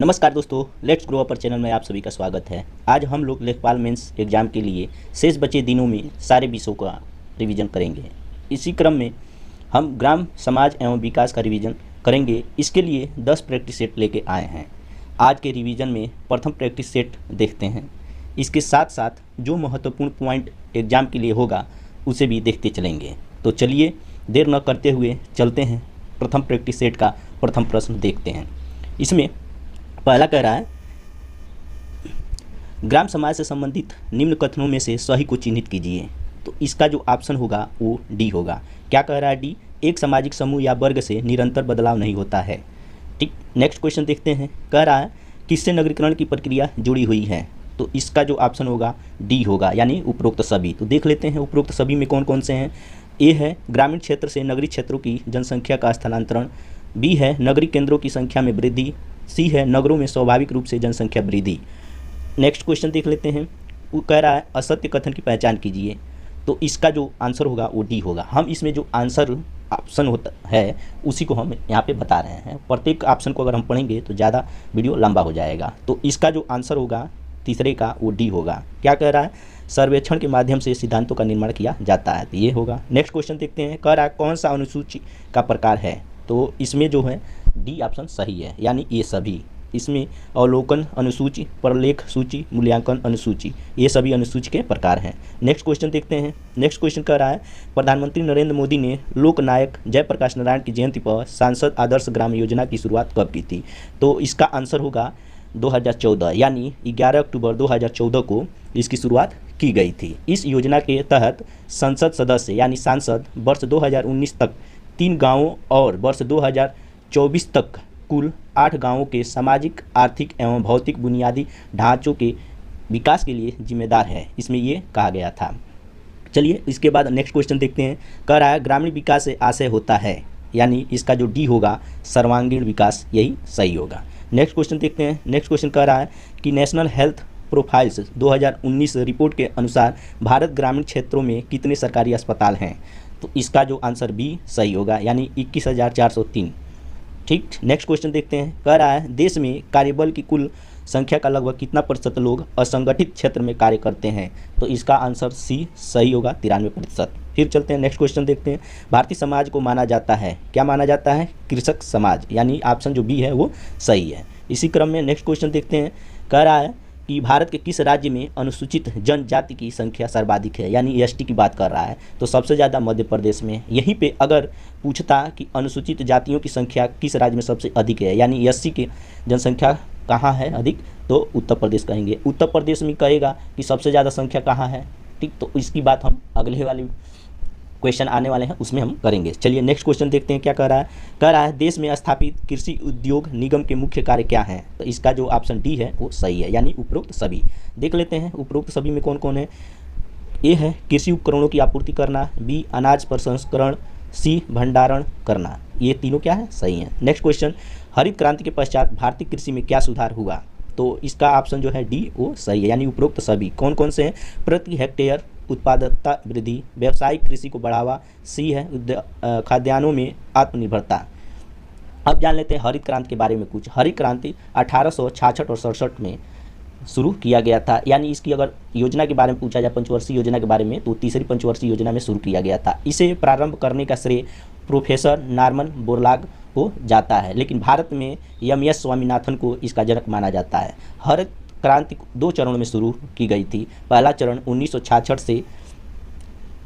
नमस्कार दोस्तों, let's grow upper channel में आप सभी का स्वागत है। आज हम लोग लेखपाल मेंस एग्जाम के लिए शेष बचे दिनों में सारे विषयों का रिवीजन करेंगे। इसी क्रम में हम ग्राम समाज एवं विकास का रिवीजन करेंगे। इसके लिए 10 प्रैक्टिस सेट लेके आए हैं। आज के रिवीजन में प्रथम प्रैक्टिस सेट देखते हैं। इसके साथ साथ जो महत्वपूर्ण पॉइंट एग्जाम के लिए होगा उसे भी देखते चलेंगे। तो चलिए देर न करते हुए चलते हैं, प्रथम प्रैक्टिस सेट का प्रथम प्रश्न देखते हैं। इसमें पहला कह रहा है, ग्राम समाज से संबंधित निम्न कथनों में से सही को चिन्हित कीजिए। तो इसका जो ऑप्शन होगा वो डी होगा। क्या कह रहा है डी? एक सामाजिक समूह या वर्ग से निरंतर बदलाव नहीं होता है। ठीक, नेक्स्ट क्वेश्चन देखते हैं। कह रहा है किससे नगरीकरण की प्रक्रिया जुड़ी हुई है। तो इसका जो ऑप्शन होगा डी होगा, यानी उपरोक्त सभी। तो देख लेते हैं उपरोक्त सभी में कौन कौन से हैं। ए है ग्रामीण क्षेत्र से नगरीय क्षेत्रों की जनसंख्या का स्थानांतरण। बी है नगरीय केंद्रों की संख्या में वृद्धि। सी है नगरों में स्वाभाविक रूप से जनसंख्या वृद्धि। नेक्स्ट क्वेश्चन देख लेते हैं। वो कह रहा है असत्य कथन की पहचान कीजिए। तो इसका जो आंसर होगा वो डी होगा। हम इसमें जो आंसर ऑप्शन होता है उसी को हम यहाँ पे बता रहे हैं। प्रत्येक ऑप्शन को अगर हम पढ़ेंगे तो ज़्यादा वीडियो लंबा हो जाएगा। तो इसका जो आंसर होगा तीसरे का वो डी होगा। क्या कह रहा है? सर्वेक्षण के माध्यम से सिद्धांतों का निर्माण किया जाता है। तो ये होगा। नेक्स्ट क्वेश्चन देखते हैं। कह रहा है कौन सा अनुसूची का प्रकार है। तो इसमें जो है डी ऑप्शन सही है, यानी ये सभी। इसमें अवलोकन अनुसूची, प्रलेख सूची, मूल्यांकन अनुसूची, ये सभी अनुसूची के प्रकार हैं। नेक्स्ट क्वेश्चन देखते हैं। नेक्स्ट क्वेश्चन कह रहा है प्रधानमंत्री नरेंद्र मोदी ने लोकनायक जयप्रकाश नारायण की जयंती पर सांसद आदर्श ग्राम योजना की शुरुआत कब की थी। तो इसका आंसर होगा 2014, यानी 11 अक्टूबर 2014 को इसकी शुरुआत की गई थी। इस योजना के तहत संसद सदस्य यानी सांसद वर्ष 2019 तक 3 गाँवों और वर्ष 2024 तक कुल 8 गांवों के सामाजिक, आर्थिक एवं भौतिक बुनियादी ढांचों के विकास के लिए जिम्मेदार है। इसमें ये कहा गया था। चलिए इसके बाद नेक्स्ट क्वेश्चन देखते हैं। कह रहा है ग्रामीण विकास से आशय होता है, यानी इसका जो डी होगा सर्वांगीण विकास, यही सही होगा। नेक्स्ट क्वेश्चन देखते हैं। नेक्स्ट क्वेश्चन कह रहा है कि नेशनल हेल्थ प्रोफाइल्स 2019 रिपोर्ट के अनुसार भारत ग्रामीण क्षेत्रों में कितने सरकारी अस्पताल हैं। तो इसका जो आंसर बी सही होगा, यानी 21,403। ठीक, नेक्स्ट क्वेश्चन देखते हैं। कह रहा है देश में कार्यबल की कुल संख्या का लगभग कितना प्रतिशत लोग असंगठित क्षेत्र में कार्य करते हैं। तो इसका आंसर सी सही होगा, 93%। फिर चलते हैं नेक्स्ट क्वेश्चन देखते हैं। भारतीय समाज को माना जाता है, क्या माना जाता है? कृषक समाज, यानी ऑप्शन जो बी है वो सही है। इसी क्रम में नेक्स्ट क्वेश्चन देखते हैं। कह रहा है कि भारत के किस राज्य में अनुसूचित जनजाति की संख्या सर्वाधिक है, यानी एसटी की बात कर रहा है। तो सबसे ज़्यादा मध्य प्रदेश में। यहीं पे अगर पूछता कि अनुसूचित जातियों की संख्या किस राज्य में सबसे अधिक है, यानी एससी की जनसंख्या कहाँ है अधिक, तो उत्तर प्रदेश कहेंगे। उत्तर प्रदेश में कहेगा कि सबसे ज़्यादा संख्या कहाँ है। ठीक, तो इसकी बात हम अगले वाले क्वेश्चन आने वाले हैं उसमें हम करेंगे। चलिए नेक्स्ट क्वेश्चन देखते हैं। क्या कह रहा है? कह रहा है देश में स्थापित कृषि उद्योग निगम के मुख्य कार्य क्या हैं। तो इसका जो ऑप्शन डी है वो सही है, यानी उपरोक्त सभी। देख लेते हैं उपरोक्त सभी में कौन कौन है। ए है कृषि उपकरणों की आपूर्ति करना। बी अनाज प्रसंस्करण। सी भंडारण करना। ये तीनों क्या है? सही है। नेक्स्ट क्वेश्चन, हरित क्रांति के पश्चात भारतीय कृषि में क्या सुधार हुआ। तो इसका ऑप्शन जो है डी वो सही है, यानी उपरोक्त सभी। कौन कौन से हैं? प्रति हेक्टेयर उत्पादकता वृद्धि, व्यावसायिक कृषि को बढ़ावा। सी है खाद्यान्नों में आत्मनिर्भरता। अब जान लेते हैं हरित क्रांति के बारे में कुछ। हरित क्रांति 1866 और 67 में शुरू किया गया था, यानी इसकी अगर योजना के बारे में पूछा जाए, पंचवर्षीय योजना के बारे में, तो तीसरी पंचवर्षीय योजना में शुरू किया गया था। इसे प्रारंभ करने का श्रेय प्रोफेसर नॉर्मन बोरलॉग को जाता है, लेकिन भारत में एम.एस. स्वामीनाथन को इसका जनक माना जाता है। हरित क्रांति 2 चरणों में शुरू की गई थी। पहला चरण 1966 से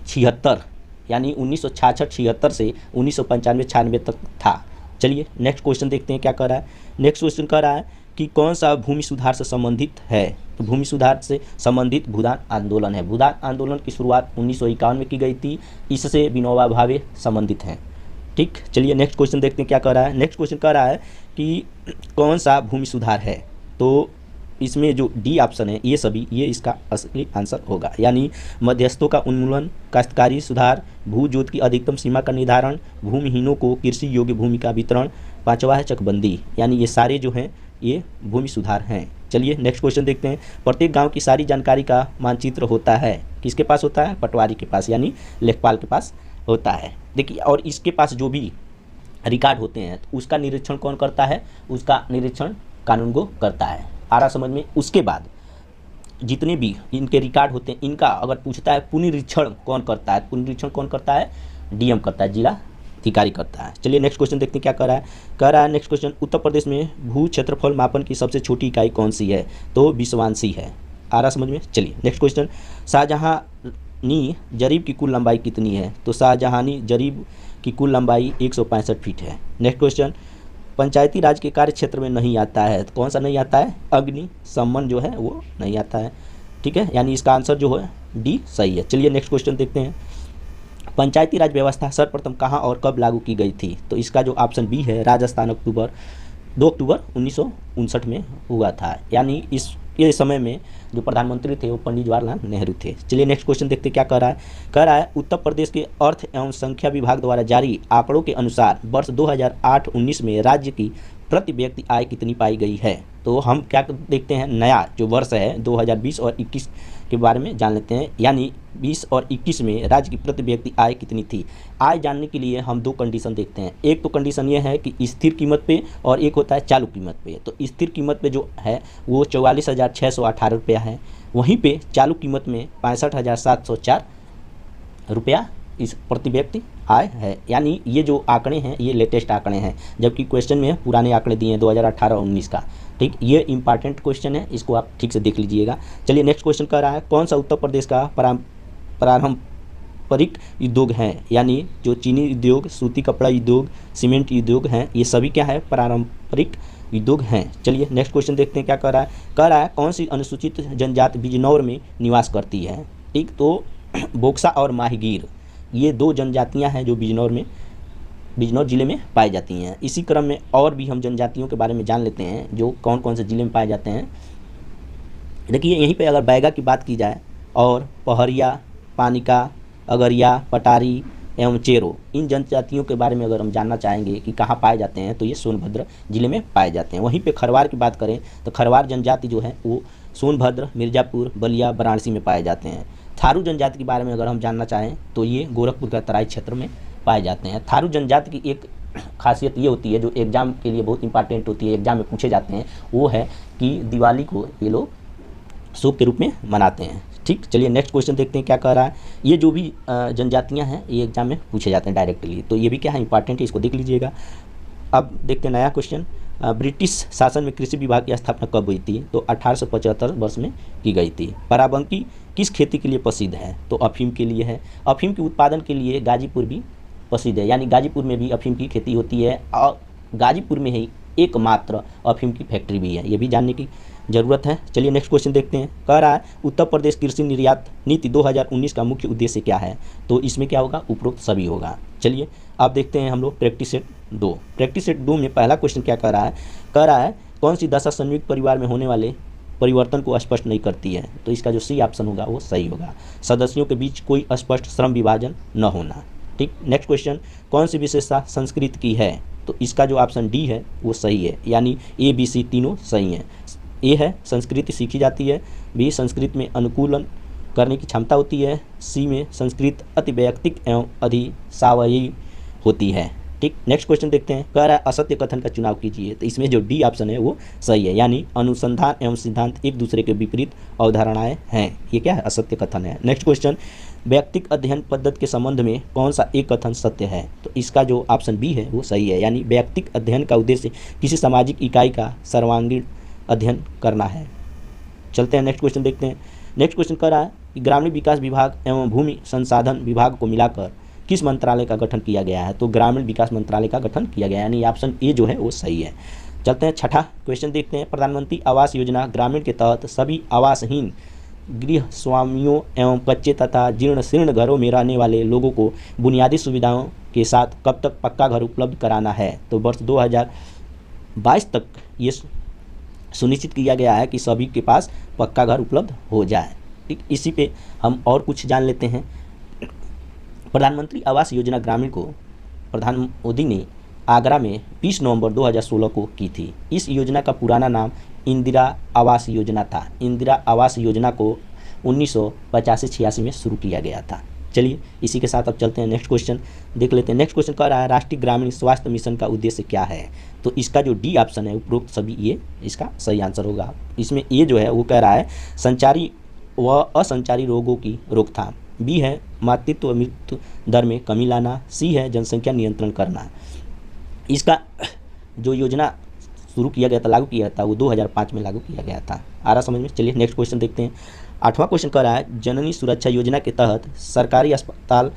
76, यानी 1966-76 से 1995-96 तक था। चलिए नेक्स्ट क्वेश्चन देखते हैं। क्या कर रहा है? नेक्स्ट क्वेश्चन कह रहा है कि कौन सा भूमि सुधार से संबंधित है। तो भूमि सुधार से संबंधित भूदान आंदोलन है। भूदान आंदोलन की शुरुआत 1951 में की गई थी। इससे विनोबा भावे संबंधित हैं। ठीक, चलिए नेक्स्ट क्वेश्चन देखते हैं। क्या कह रहा है? नेक्स्ट क्वेश्चन कह रहा है कि कौन सा भूमि सुधार है। तो इसमें जो डी ऑप्शन है ये सभी, ये इसका असली आंसर होगा, यानी मध्यस्थों का उन्मूलन, काश्तकारी सुधार, भू जोत की अधिकतम सीमा का निर्धारण, भूमिहीनों को कृषि योग्य भूमि का वितरण, 5वां है चकबंदी, यानी ये सारे जो हैं ये भूमि सुधार हैं। चलिए नेक्स्ट क्वेश्चन देखते हैं। प्रत्येक गांव की सारी जानकारी का मानचित्र होता है, किसके पास होता है? पटवारी के पास, यानी लेखपाल के पास होता है। देखिए, और इसके पास जो भी रिकॉर्ड होते हैं तो उसका निरीक्षण कौन करता है? उसका निरीक्षण कानून को करता है। आ रहा समझ में? उसके बाद जितने भी इनके रिकॉर्ड होते हैं, इनका अगर पूछता है पुनरीक्षण कौन करता है, पुनरीक्षण कौन करता है? डीएम करता है, जिला अधिकारी करता है। चलिए नेक्स्ट क्वेश्चन देखते हैं क्या कर रहा है। कह रहा है नेक्स्ट क्वेश्चन, उत्तर प्रदेश में भू क्षेत्रफल मापन की सबसे छोटी इकाई कौन सी है? तो विश्वांशी है। आ रहा समझ में? चलिए नेक्स्ट क्वेश्चन, शाहजहानी जरीब की कुल लंबाई कितनी है? तो शाहजहानी जरीब की कुल लंबाई 165 फीट है। नेक्स्ट क्वेश्चन, पंचायती राज के कार्य क्षेत्र में नहीं आता है, तो कौन सा नहीं आता है? अग्निशमन जो है वो नहीं आता है। ठीक है, यानी इसका आंसर जो है डी सही है। चलिए नेक्स्ट क्वेश्चन देखते हैं, पंचायती राज व्यवस्था सर्वप्रथम कहाँ और कब लागू की गई थी? तो इसका जो ऑप्शन बी है, राजस्थान 2 अक्टूबर 1959 में हुआ था। यानी ये समय में जो प्रधानमंत्री थे वो पंडित जवाहरलाल नेहरू थे। चलिए नेक्स्ट क्वेश्चन देखते क्या कर रहा है। कह रहा है उत्तर प्रदेश के अर्थ एवं संख्या विभाग द्वारा जारी आंकड़ों के अनुसार वर्ष 2008-19 में राज्य की प्रति व्यक्ति आय कितनी पाई गई है? तो हम क्या देखते हैं, नया जो वर्ष है 2020 और 21 के बारे में जान लेते हैं। यानी 20 और 21 में राज्य की प्रति व्यक्ति आय कितनी थी? आय जानने के लिए हम 2 कंडीशन देखते हैं। एक तो कंडीशन ये है कि स्थिर कीमत पे, और एक होता है चालू कीमत पे। तो स्थिर कीमत पे जो है वो 44,618 रुपया है, वहीं पे चालू कीमत में 65,704 रुपया इस प्रति व्यक्ति आय है। यानी ये जो आंकड़े हैं ये लेटेस्ट आंकड़े हैं, जबकि क्वेश्चन में पुराने आंकड़े दिए हैं 2018-19 का। ठीक, ये इंपॉर्टेंट क्वेश्चन है, इसको आप ठीक से देख लीजिएगा। चलिए नेक्स्ट क्वेश्चन कर रहा है, कौन सा उत्तर प्रदेश का पारंपरिक उद्योग है? यानी जो चीनी उद्योग, सूती कपड़ा उद्योग, सीमेंट उद्योग हैं, ये सभी क्या है? पारंपरिक उद्योग हैं। चलिए नेक्स्ट क्वेश्चन देखते हैं क्या कर रहा है। कह रहा है कौन सी अनुसूचित जनजाति बिजनौर में निवास करती है? ठीक, तो बोक्सा और माहीगीर ये 2 जनजातियां हैं जो बिजनौर जिले में पाई जाती हैं। इसी क्रम में और भी हम जनजातियों के बारे में जान लेते हैं जो कौन कौन से जिले में पाए जाते हैं। देखिए यहीं पे अगर बैगा की बात की जाए, और पहरिया, पानिका, अगरिया, पटारी एवं चेरो, इन जनजातियों के बारे में अगर हम जानना चाहेंगे कि कहाँ पाए जाते हैं, तो ये सोनभद्र जिले में पाए जाते हैं। वहीं पे खरवार की बात करें तो खरवार जनजाति जो है वो सोनभद्र, मिर्ज़ापुर, बलिया, वाराणसी में पाए जाते हैं। थारू जनजाति के बारे में अगर हम जानना चाहें तो ये गोरखपुर का तराई क्षेत्र में पाए जाते हैं। थारू जनजाति की एक खासियत ये होती है जो एग्जाम के लिए बहुत इंपॉर्टेंट होती है, एग्जाम में पूछे जाते हैं, वो है कि दिवाली को ये लोग शुभ के रूप में मनाते हैं। ठीक, चलिए नेक्स्ट क्वेश्चन देखते हैं क्या कह रहा है। ये जो भी जनजातियां हैं ये एग्जाम में पूछे जाते हैं डायरेक्टली, तो ये भी क्या है? इंपॉर्टेंट है, इसको देख लीजिएगा। अब देखते हैं नया क्वेश्चन, ब्रिटिश शासन में कृषि विभाग की स्थापना कब हुई थी? तो 1875 वर्ष में की गई थी। बाराबंकी किस खेती के लिए प्रसिद्ध है? तो अफीम के लिए है। अफीम के उत्पादन के लिए गाजीपुर भी प्रसिद्ध है, यानी गाजीपुर में भी अफीम की खेती होती है, और गाजीपुर में ही एकमात्र अफीम की फैक्ट्री भी है, ये भी जानने की ज़रूरत है। चलिए नेक्स्ट क्वेश्चन देखते हैं। कह रहा है उत्तर प्रदेश कृषि निर्यात नीति 2019 का मुख्य उद्देश्य क्या है? तो इसमें क्या होगा? उपरोक्त सभी होगा। चलिए अब देखते हैं हम लोग प्रैक्टिस सेट 2। प्रैक्टिस सेट 2 में पहला क्वेश्चन क्या कह रहा है? कह रहा है कौन सी दशा संयुक्त परिवार में होने वाले परिवर्तन को स्पष्ट नहीं करती है? तो इसका जो सी ऑप्शन होगा वो सही होगा, सदस्यों के बीच कोई स्पष्ट श्रम विभाजन न होना। ठीक, नेक्स्ट क्वेश्चन, कौन सी विशेषता संस्कृत की है? तो इसका जो ऑप्शन डी है वो सही है, यानी ए बी सी तीनों सही हैं। ए है संस्कृति सीखी जाती है, बी संस्कृत में अनुकूलन करने की क्षमता होती है, सी में संस्कृत अति वैयक्तिक एवं अधिसावयवी होती है। ठीक, नेक्स्ट क्वेश्चन देखते हैं। कह रहा है असत्य कथन का चुनाव कीजिए, तो इसमें जो डी ऑप्शन है वो सही है, यानी अनुसंधान एवं सिद्धांत एक दूसरे के विपरीत अवधारणाएं हैं, ये क्या है? असत्य कथन है। नेक्स्ट क्वेश्चन, व्यक्तिक अध्ययन पद्धति के संबंध में कौन सा एक कथन सत्य है? तो इसका जो ऑप्शन बी है वो सही है, यानी व्यक्तिक अध्ययन का उद्देश्य किसी सामाजिक इकाई का सर्वांगीण अध्ययन करना है। चलते हैं नेक्स्ट क्वेश्चन देखते हैं। नेक्स्ट क्वेश्चन कह रहा है कि ग्रामीण विकास विभाग एवं भूमि संसाधन विभाग को मिलाकर किस मंत्रालय का गठन किया गया है? तो ग्रामीण विकास मंत्रालय का गठन किया गया है, यानी ऑप्शन ए जो है वो सही है। चलते हैं छठा क्वेश्चन देखते हैं। प्रधानमंत्री आवास योजना ग्रामीण के तहत सभी आवासहीन गृह स्वामियों एवं कच्चे तथा जीर्ण शीर्ण घरों में रहने वाले लोगों को बुनियादी सुविधाओं के साथ कब तक पक्का घर उपलब्ध कराना है? तो वर्ष 2022 तक ये सुनिश्चित किया गया है कि सभी के पास पक्का घर उपलब्ध हो जाए। ठीक, इसी पे हम और कुछ जान लेते हैं। प्रधानमंत्री आवास योजना ग्रामीण को प्रधानमंत्री मोदी ने आगरा में 20 नवंबर 2016 को की थी। इस योजना का पुराना नाम इंदिरा आवास योजना था। इंदिरा आवास योजना को 1985-86 में शुरू किया गया था। चलिए इसी के साथ अब चलते हैं नेक्स्ट क्वेश्चन देख लेते हैं। नेक्स्ट क्वेश्चन कह रहा है राष्ट्रीय ग्रामीण स्वास्थ्य मिशन का उद्देश्य क्या है। तो इसका जो डी ऑप्शन है उपरोक्त सभी ये इसका सही आंसर होगा। इसमें ए जो है वो कह रहा है संचारी व असंचारी रोगों की रोकथाम, बी है मातृत्व मृत्यु दर में कमी लाना, सी है जनसंख्या नियंत्रण करना। इसका जो योजना शुरू किया गया था, लागू किया था, वो 2005 में लागू किया गया था। आ रहा समझ में। चलिए नेक्स्ट क्वेश्चन देखते हैं। 8वां क्वेश्चन कह रहा है जननी सुरक्षा योजना के तहत सरकारी अस्पताल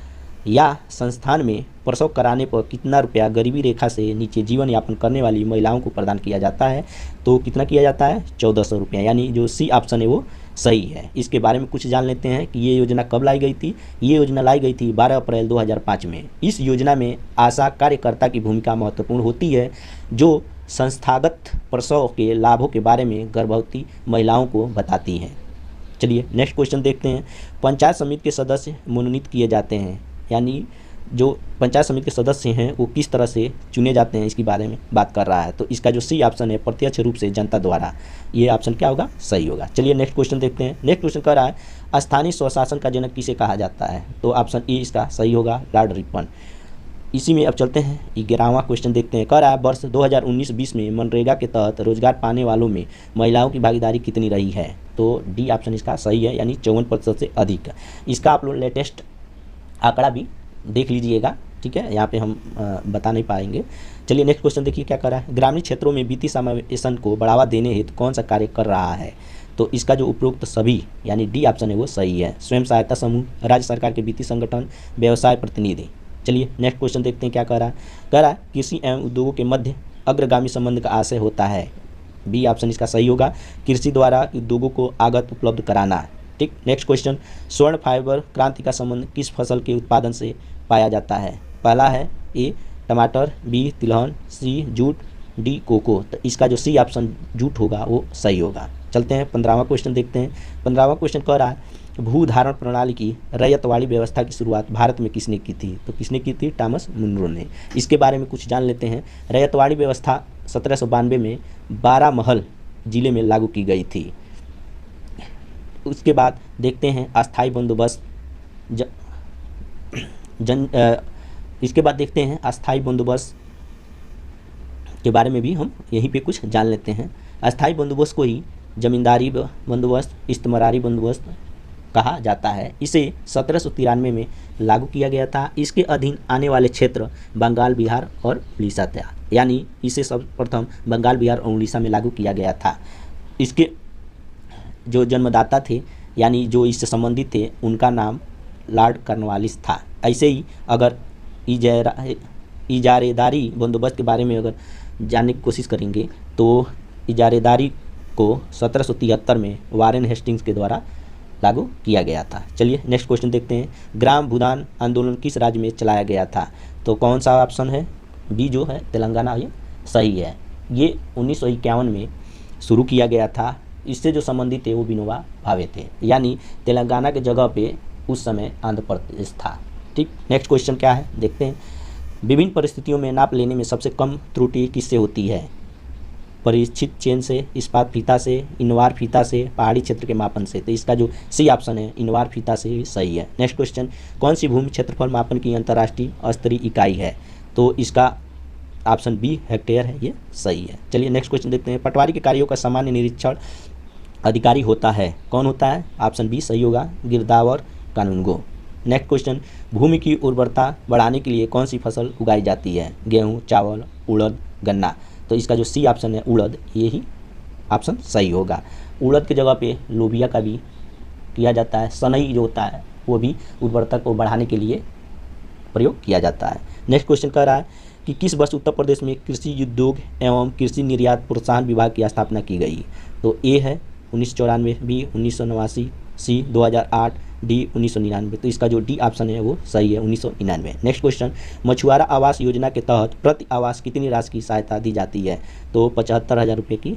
या संस्थान में प्रसव कराने पर कितना रुपया गरीबी रेखा से नीचे जीवन यापन करने वाली महिलाओं को प्रदान किया जाता है। तो कितना किया जाता है 1400 रुपया, यानी जो सी ऑप्शन है वो सही है। इसके बारे में कुछ जान लेते हैं कि ये योजना कब लाई गई थी। ये योजना लाई गई थी 12 अप्रैल 2005 में। इस योजना में आशा कार्यकर्ता की भूमिका महत्वपूर्ण होती है जो संस्थागत प्रसव के लाभों के बारे में गर्भवती महिलाओं को बताती हैं। चलिए नेक्स्ट क्वेश्चन देखते हैं। पंचायत समिति के सदस्य मनोनीत किए जाते हैं, यानी जो पंचायत समिति के सदस्य हैं वो किस तरह से चुने जाते हैं इसके बारे में बात कर रहा है। तो इसका जो सी ऑप्शन है प्रत्यक्ष रूप से जनता द्वारा, ये ऑप्शन क्या होगा सही होगा। चलिए नेक्स्ट क्वेश्चन देखते हैं। नेक्स्ट क्वेश्चन कह रहा है स्थानीय स्वशासन का जनक किसे कहा जाता है। तो ऑप्शन ए इसका सही होगा, लॉर्ड रिपन। इसी में अब चलते हैं 11वां क्वेश्चन देखते हैं। कह रहा है वर्ष 2019-20 में मनरेगा के तहत रोजगार पाने वालों में महिलाओं की भागीदारी कितनी रही है। तो डी ऑप्शन इसका सही है, यानी 54% से अधिक। इसका आप लोग लेटेस्ट आंकड़ा भी देख लीजिएगा, ठीक है, यहाँ पे हम बता नहीं पाएंगे। चलिए नेक्स्ट क्वेश्चन देखिए क्या कर रहा है। ग्रामीण क्षेत्रों में वित्तीय समावेशन को बढ़ावा देने हेतु कौन सा कार्य कर रहा है। तो इसका जो उपरोक्त सभी यानी डी ऑप्शन है वो सही है। स्वयं सहायता समूह, राज्य सरकार के वित्तीय संगठन, व्यवसाय प्रतिनिधि। चलिए नेक्स्ट क्वेश्चन देखते हैं क्या कह रहा है। कह रहा है कृषि एवं उद्योगों के मध्य अग्रगामी संबंध का आशय होता है। बी ऑप्शन इसका सही होगा, कृषि द्वारा उद्योगों को आगत उपलब्ध कराना। ठीक। नेक्स्ट क्वेश्चन स्वर्ण फाइबर क्रांति का संबंध किस फसल के उत्पादन से पाया जाता है। पहला है ए टमाटर, बी तिलहन, सी जूट, डी कोको। तो इसका जो सी ऑप्शन जूट होगा वो सही होगा। चलते हैं 15वां क्वेश्चन देखते हैं। 15वां क्वेश्चन कह रहा है भूधारण प्रणाली की रैयतवाड़ी व्यवस्था की शुरुआत भारत में किसने की थी। तो किसने की थी, टॉमस मुनरो ने। इसके बारे में कुछ जान लेते हैं। रैयतवाड़ी व्यवस्था 1792 में बारामहल जिले में लागू की गई थी। उसके बाद देखते हैं अस्थाई बंदोबस्त इसके बाद देखते हैं अस्थाई बंदोबस्त के बारे में भी हम यहीं पे कुछ जान लेते हैं। अस्थाई बंदोबस्त को ही जमींदारी बंदोबस्त, इस्तेमारी बंदोबस्त कहा जाता है। इसे 1793 में लागू किया गया था। इसके अधीन आने वाले क्षेत्र बंगाल, बिहार और उड़ीसा था, यानी इसे सर्वप्रथम बंगाल, बिहार और उड़ीसा में लागू किया गया था। इसके जो जन्मदाता थे यानी जो इससे संबंधित थे उनका नाम लॉर्ड कॉर्नवालिस था। ऐसे ही अगर इजारेदारी बंदोबस्त के बारे में अगर जानने की कोशिश करेंगे तो इजारेदारी को 1773 में वारेन हेस्टिंग्स के द्वारा लागू किया गया था। चलिए नेक्स्ट क्वेश्चन देखते हैं। ग्राम भूदान आंदोलन किस राज्य में चलाया गया था। तो कौन सा ऑप्शन है, बी जो है तेलंगाना, ये सही है। ये 1951 में शुरू किया गया था। इससे जो संबंधित थे वो विनोबा भावे थे, यानी तेलंगाना के जगह पे उस समय आंध्र प्रदेश था। ठीक। नेक्स्ट क्वेश्चन क्या है देखते हैं। विभिन्न परिस्थितियों में नाप लेने में सबसे कम त्रुटि किससे होती है। परिचित चेन से, इस्पात फीता से, इनवार फीता से, पहाड़ी क्षेत्र के मापन से। तो इसका जो सी ऑप्शन है इनवार फीता से सही है। नेक्स्ट क्वेश्चन कौन सी भूमि क्षेत्रफल मापन की अंतर्राष्ट्रीय स्तरीय इकाई है। तो इसका ऑप्शन बी हेक्टेयर है, ये सही है। चलिए नेक्स्ट क्वेश्चन देखते हैं। पटवारी के कार्यों का सामान्य निरीक्षण अधिकारी होता है, कौन होता है। ऑप्शन बी सही होगा, गिरदावर कानूनगो। नेक्स्ट क्वेश्चन भूमि की उर्वरता बढ़ाने के लिए कौन सी फसल उगाई जाती है। गेहूँ, चावल, उड़द, गन्ना। तो इसका जो सी ऑप्शन है उड़द, ये ही ऑप्शन सही होगा। उड़द की जगह पे लोबिया का भी किया जाता है। सनई जो होता है वो भी उर्वरता को बढ़ाने के लिए प्रयोग किया जाता है। नेक्स्ट क्वेश्चन कह रहा है कि किस वर्ष उत्तर प्रदेश में कृषि उद्योग एवं कृषि निर्यात प्रोत्साहन विभाग की स्थापना की गई। तो ए है 1994, बी 1989, सी 2008, डी 1999। तो इसका जो डी ऑप्शन है वो सही है, 1999। नेक्स्ट क्वेश्चन मछुआरा आवास योजना के तहत प्रति आवास कितनी राशि की सहायता दी जाती है। तो 75,000 रुपये की